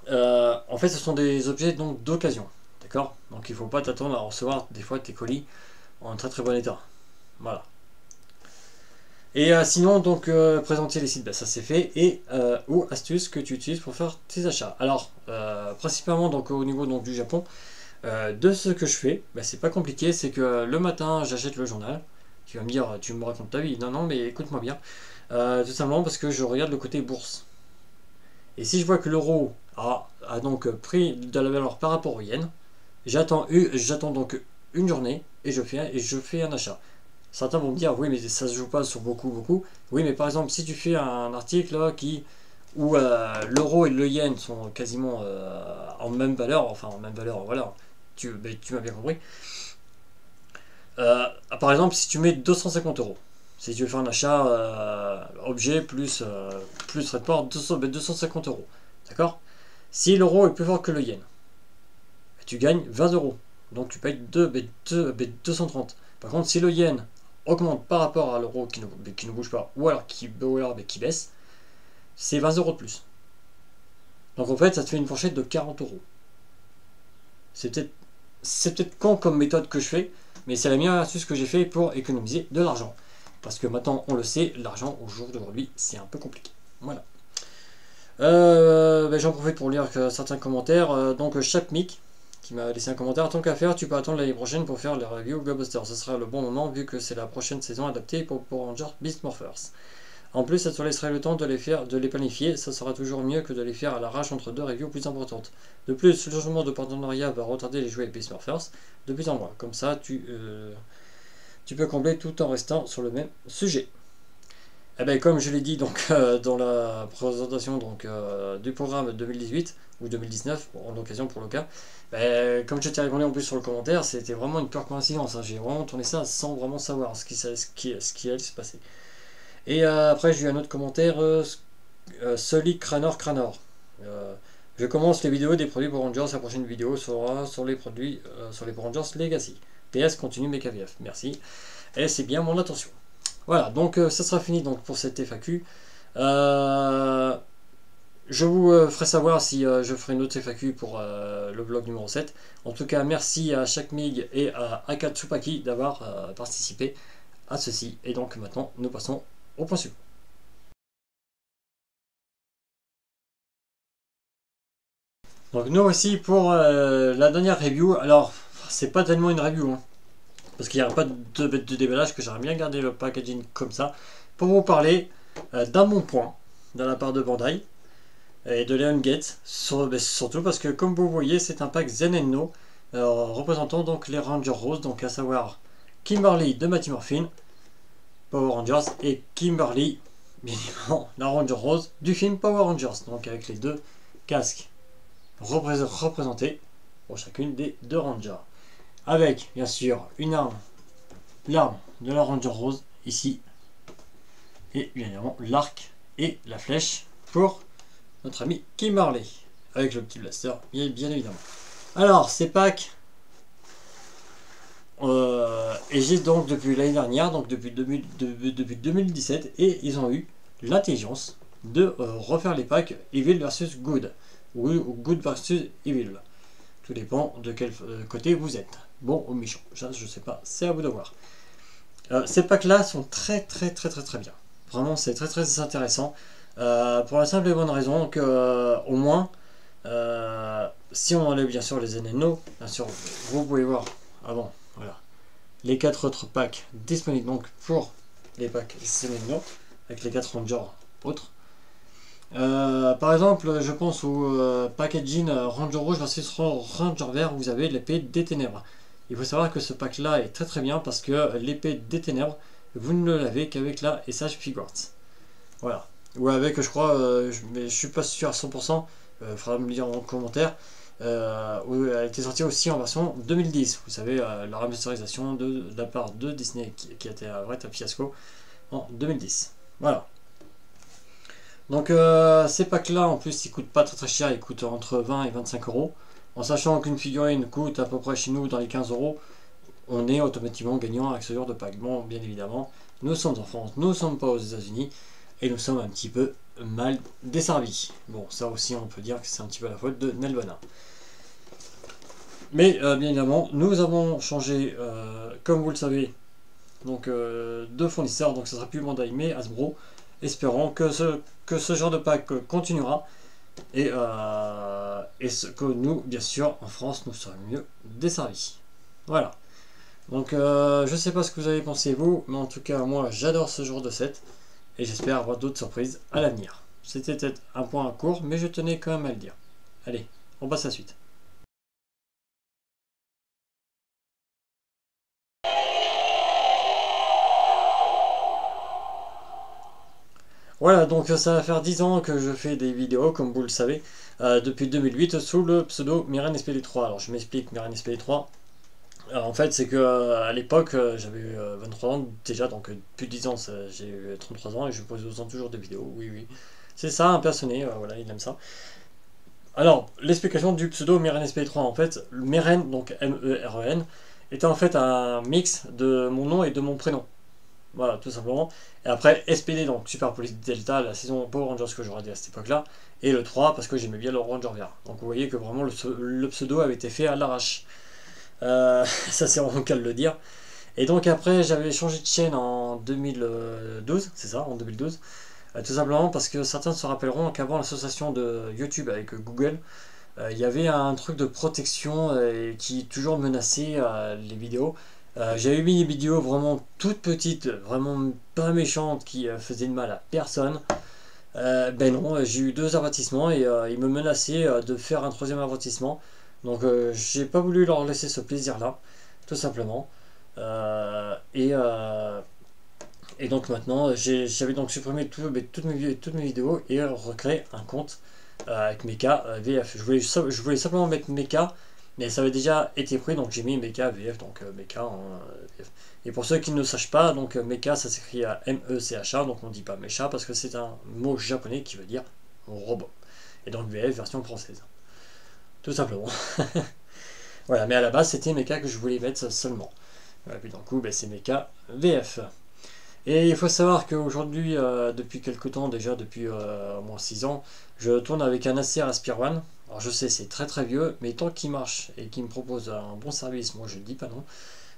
En fait, ce sont des objets donc d'occasion, d'accord? Donc, il ne faut pas t'attendre à recevoir des fois tes colis en très très bon état. Voilà. Et sinon, donc, présenter les sites, ça c'est fait. Et ou astuces que tu utilises pour faire tes achats. Alors, principalement donc, au niveau donc, du Japon, de ce que je fais, c'est pas compliqué. C'est que le matin, j'achète le journal. Tu vas me dire, tu me racontes ta vie. Non, non, mais écoute-moi bien. Tout simplement parce que je regarde le côté bourse. Et si je vois que l'euro a donc pris de la valeur par rapport au yen, j'attends donc une journée et je fais un achat. Certains vont me dire, oui, mais ça se joue pas sur beaucoup. Oui, mais par exemple, si tu fais un article où l'euro et le yen sont quasiment en même valeur, voilà, tu m'as bien compris. Par exemple, si tu mets 250 euros, si tu veux faire un achat objet plus report, 250 euros, d'accord? Si l'euro est plus fort que le yen, tu gagnes 20 euros, donc tu payes 230. Par contre, si le yen augmente par rapport à l'euro qui ne bouge pas, ou alors qui baisse, c'est 20 euros de plus. Donc en fait, ça te fait une fourchette de 40 euros. C'est peut-être con comme méthode que je fais, mais c'est la meilleure astuce que j'ai fait pour économiser de l'argent. Parce que maintenant, on le sait, l'argent au jour d'aujourd'hui, c'est un peu compliqué. Voilà. J'en profite pour lire certains commentaires. Donc, Chapmic, qui m'a laissé un commentaire. Tant qu'à faire, tu peux attendre l'année prochaine pour faire les reviews Globusters. Ce sera le bon moment vu que c'est la prochaine saison adaptée pour Power Rangers Beast Morphers. En plus, ça te laisserait le temps de les planifier. Ça sera toujours mieux que de les faire à l'arrache entre deux reviews plus importantes. De plus, le changement de partenariat va retarder les jouets Beast Morphers de plus en moins. Comme ça, tu peux combler tout en restant sur le même sujet. Eh ben, comme je l'ai dit donc, dans la présentation du programme 2018 ou 2019, en occasion pour le cas, comme je t'ai répondu en plus sur le commentaire, c'était vraiment une pure coïncidence. Hein. J'ai vraiment tourné ça sans vraiment savoir ce qui allait se passer. Et après, j'ai eu un autre commentaire, Sully Cranor. Je commence les vidéos des produits Power Rangers. La prochaine vidéo sera sur les produits sur les Power Rangers Legacy. PS continue mes KVF. Merci. Et c'est bien mon attention. Voilà, donc ça sera fini donc, pour cette FAQ. Je vous ferai savoir si je ferai une autre FAQ pour le vlog numéro 7. En tout cas, merci à Chakmig et à Akatsupaki d'avoir participé à ceci. Et donc maintenant, nous passons au point suivant. Donc nous voici pour la dernière review. Alors, c'est pas tellement une review, hein, parce qu'il n'y a pas de déballage, que j'aimerais bien garder le packaging comme ça, pour vous parler d'un bon point de la part de Bandai et de Leon Gate, surtout parce que comme vous voyez, c'est un pack Zen No représentant donc les Rangers Rose, donc à savoir Kimberly de Mighty Morphin Power Rangers et Kimberly, bien évidemment, la Ranger Rose du film Power Rangers, donc avec les deux casques représentés pour chacune des deux Rangers. Avec bien sûr l'arme de la Ranger Rose ici, et bien évidemment l'arc et la flèche pour notre ami Kimberly, avec le petit blaster bien évidemment. Alors ces packs, et j'ai donc depuis l'année dernière, donc depuis 2017, et ils ont eu l'intelligence de refaire les packs Evil versus Good, ou Good versus Evil. Tout dépend de quel côté vous êtes, bon ou méchant, je sais pas, c'est à vous de voir. Ces packs là sont très bien, vraiment c'est très intéressant, pour la simple et bonne raison que au moins si on enlève bien sûr les NNO, bien sûr vous pouvez voir avant, voilà, les 4 autres packs disponibles donc pour les packs NNO avec les 4 Rangers autres. Par exemple, je pense au packaging Ranger Rouge versus Ranger Vert où vous avez l'épée des ténèbres. Il faut savoir que ce pack là est très très bien parce que l'épée des ténèbres, vous ne l'avez qu'avec la SH Figuarts. Voilà. Ou avec, je crois, mais je suis pas sûr à 100%, faudra me le dire en commentaire. Où elle était sortie aussi en version 2010. Vous savez, la remasterisation de la part de Disney qui a été un vrai fiasco en 2010. Voilà. Donc ces packs là en plus ils coûtent pas très très cher, ils coûtent entre 20 et 25 euros. En sachant qu'une figurine coûte à peu près chez nous dans les 15 euros, on est automatiquement gagnant avec ce genre de pack. Bon, bien évidemment, nous sommes en France, nous ne sommes pas aux États-Unis et nous sommes un petit peu mal desservis. Bon, ça aussi on peut dire que c'est un petit peu la faute de Nelvana. Mais bien évidemment, nous avons changé, comme vous le savez, donc de fournisseur, donc ce sera plus Bandai mais Hasbro, espérant que ce genre de pack continuera et que nous, bien sûr, en France, nous serons mieux desservis. Voilà. Donc je sais pas ce que vous avez pensé vous, mais en tout cas moi j'adore ce genre de set et j'espère avoir d'autres surprises à l'avenir. C'était peut-être un point court, mais je tenais quand même à le dire. Allez, on passe à la suite. Voilà, donc ça va faire 10 ans que je fais des vidéos, comme vous le savez, depuis 2008 sous le pseudo Miren SPD3. Alors je m'explique, Miren SPD3. Alors, en fait, c'est que à l'époque, j'avais 23 ans déjà, donc depuis 10 ans, j'ai eu 33 ans et je pose toujours des vidéos. Oui, oui. C'est ça, un passionné, voilà, il aime ça. Alors, l'explication du pseudo Miren SPD3, en fait, Miren, donc M-E-R-E-N, était en fait un mix de mon nom et de mon prénom. Voilà, tout simplement. Et après, SPD, donc Super Police Delta, la saison Power Rangers que j'aurais dit à cette époque-là. Et le 3, parce que j'aimais bien le Ranger vert. Donc vous voyez que vraiment le pseudo avait été fait à l'arrache. Ça c'est vraiment le cas de le dire. Et donc après, j'avais changé de chaîne en 2012, c'est ça, en 2012. Tout simplement parce que certains se rappelleront qu'avant l'association de YouTube avec Google, il y avait un truc de protection qui toujours menaçait les vidéos. J'avais mis des vidéos vraiment toutes petites, vraiment pas méchantes, qui faisaient de mal à personne. Ben non, j'ai eu 2 avertissements et ils me menaçaient de faire un 3e avertissement. Donc j'ai pas voulu leur laisser ce plaisir-là, tout simplement. Euh, et, euh, et donc maintenant, j'avais donc supprimé toutes mes vidéos et recréé un compte avec Mecha VF. Je voulais simplement mettre Mecha, mais ça avait déjà été pris, donc j'ai mis Mecha VF, donc Mecha en VF. Et pour ceux qui ne sachent pas, donc Mecha ça s'écrit à M-E-C-H-A, donc on ne dit pas Mecha parce que c'est un mot japonais qui veut dire robot. Et donc VF version française. Tout simplement. Voilà, mais à la base c'était Mecha que je voulais mettre seulement. Et puis d'un coup, ben, c'est Mecha VF. Et il faut savoir qu'aujourd'hui, depuis quelques temps déjà, depuis au moins 6 ans, je tourne avec un Acer Aspire One. Alors je sais, c'est très très vieux, mais tant qu'il marche et qu'il me propose un bon service, moi je ne dis pas non,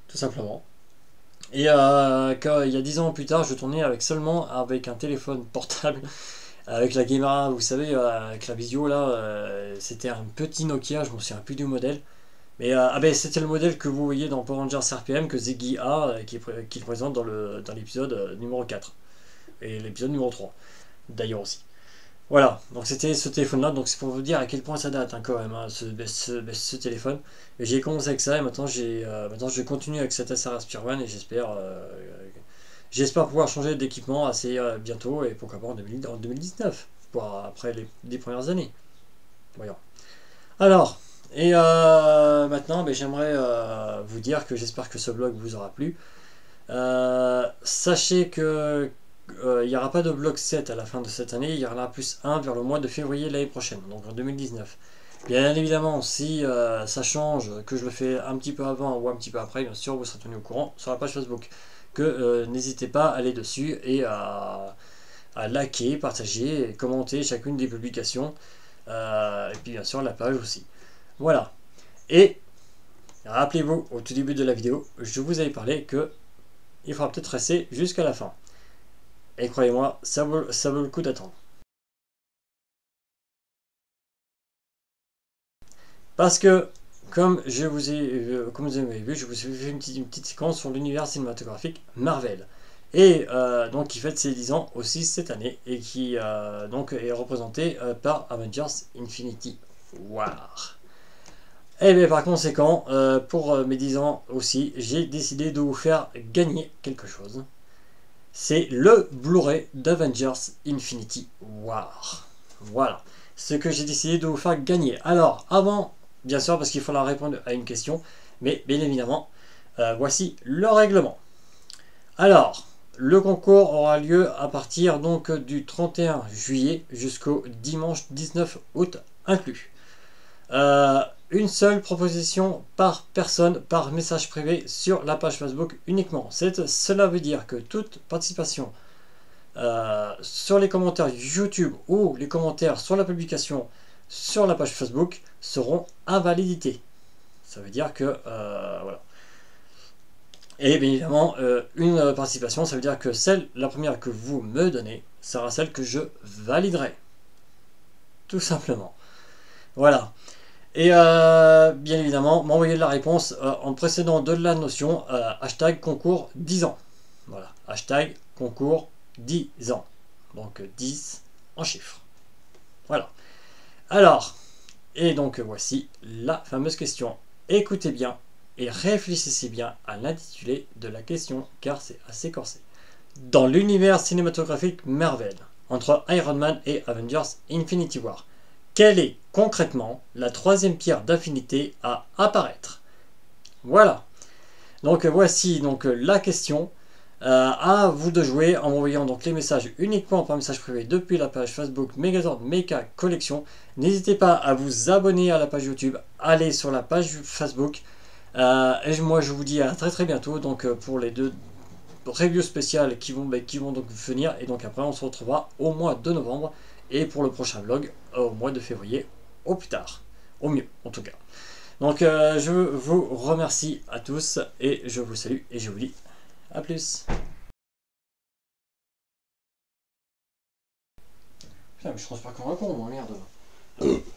tout simplement. Et il y a 10 ans plus tard, je tournais seulement avec un téléphone portable, avec la caméra, vous savez, avec la visio là, c'était un petit Nokia, je ne me souviens plus du modèle. Mais ah ben, c'était le modèle que vous voyez dans Power Rangers RPM que Ziggy a, qui présente dans l'épisode numéro 4. Et l'épisode numéro 3, d'ailleurs aussi. Voilà, donc c'était ce téléphone-là, donc c'est pour vous dire à quel point ça date hein, quand même, hein, ce téléphone. Et j'ai commencé avec ça et maintenant je continue avec cet SR Aspire One et j'espère pouvoir changer d'équipement assez bientôt et pourquoi pas en 2019, après les premières années. Voyons. Alors, et maintenant, ben, j'aimerais vous dire que j'espère que ce vlog vous aura plu. Sachez que il n'y aura pas de vlog 7 à la fin de cette année, il y en aura plus un vers le mois de février l'année prochaine, donc en 2019. Bien évidemment, si ça change, que je le fais un petit peu avant ou un petit peu après, bien sûr, vous serez tenu au courant sur la page Facebook. Que n'hésitez pas à aller dessus et à liker, partager et commenter chacune des publications. Et puis bien sûr la page aussi. Voilà. Et rappelez-vous, au tout début de la vidéo, je vous avais parlé que il faudra peut-être rester jusqu'à la fin. Et croyez-moi, ça vaut le coup d'attendre. Parce que, comme vous avez vu, je vous ai fait une petite séquence sur l'univers cinématographique Marvel. Et donc qui fête ses 10 ans aussi cette année et qui donc est représenté par Avengers Infinity War. Et bien par conséquent, pour mes 10 ans aussi, j'ai décidé de vous faire gagner quelque chose. C'est le Blu-ray d'Avengers Infinity War. Voilà, ce que j'ai décidé de vous faire gagner. Alors, avant, bien sûr, parce qu'il faudra répondre à une question, mais bien évidemment, voici le règlement. Alors, le concours aura lieu à partir donc du 31 juillet jusqu'au dimanche 19 août inclus. Une seule proposition par personne, par message privé sur la page Facebook uniquement. Cela veut dire que toute participation sur les commentaires YouTube ou les commentaires sur la publication sur la page Facebook seront invalidités. Ça veut dire que voilà. Et bien évidemment, une participation, ça veut dire que la première que vous me donnez sera celle que je validerai. Tout simplement. Voilà. Et bien évidemment, m'envoyer la réponse en précédant de la notion hashtag concours 10 ans. Voilà, hashtag concours 10 ans. Donc 10 en chiffres. Voilà. Alors, et donc voici la fameuse question. Écoutez bien et réfléchissez bien à l'intitulé de la question car c'est assez corsé. Dans l'univers cinématographique Marvel, entre Iron Man et Avengers Infinity War, quelle est concrètement la troisième pierre d'affinité à apparaître? Voilà. Donc voici donc la question. À vous de jouer en envoyant donc les messages uniquement par message privé depuis la page Facebook Megazord Mecha Collection. N'hésitez pas à vous abonner à la page YouTube, allez sur la page Facebook. Et moi je vous dis à très bientôt donc pour les deux reviews spéciales qui vont donc venir. Et donc après on se retrouvera au mois de novembre. Et pour le prochain vlog au mois de février, au plus tard. Au mieux, en tout cas. Donc, je vous remercie à tous et je vous salue et je vous dis à plus. Putain, mais je pense pas qu'on répond, moi, merde.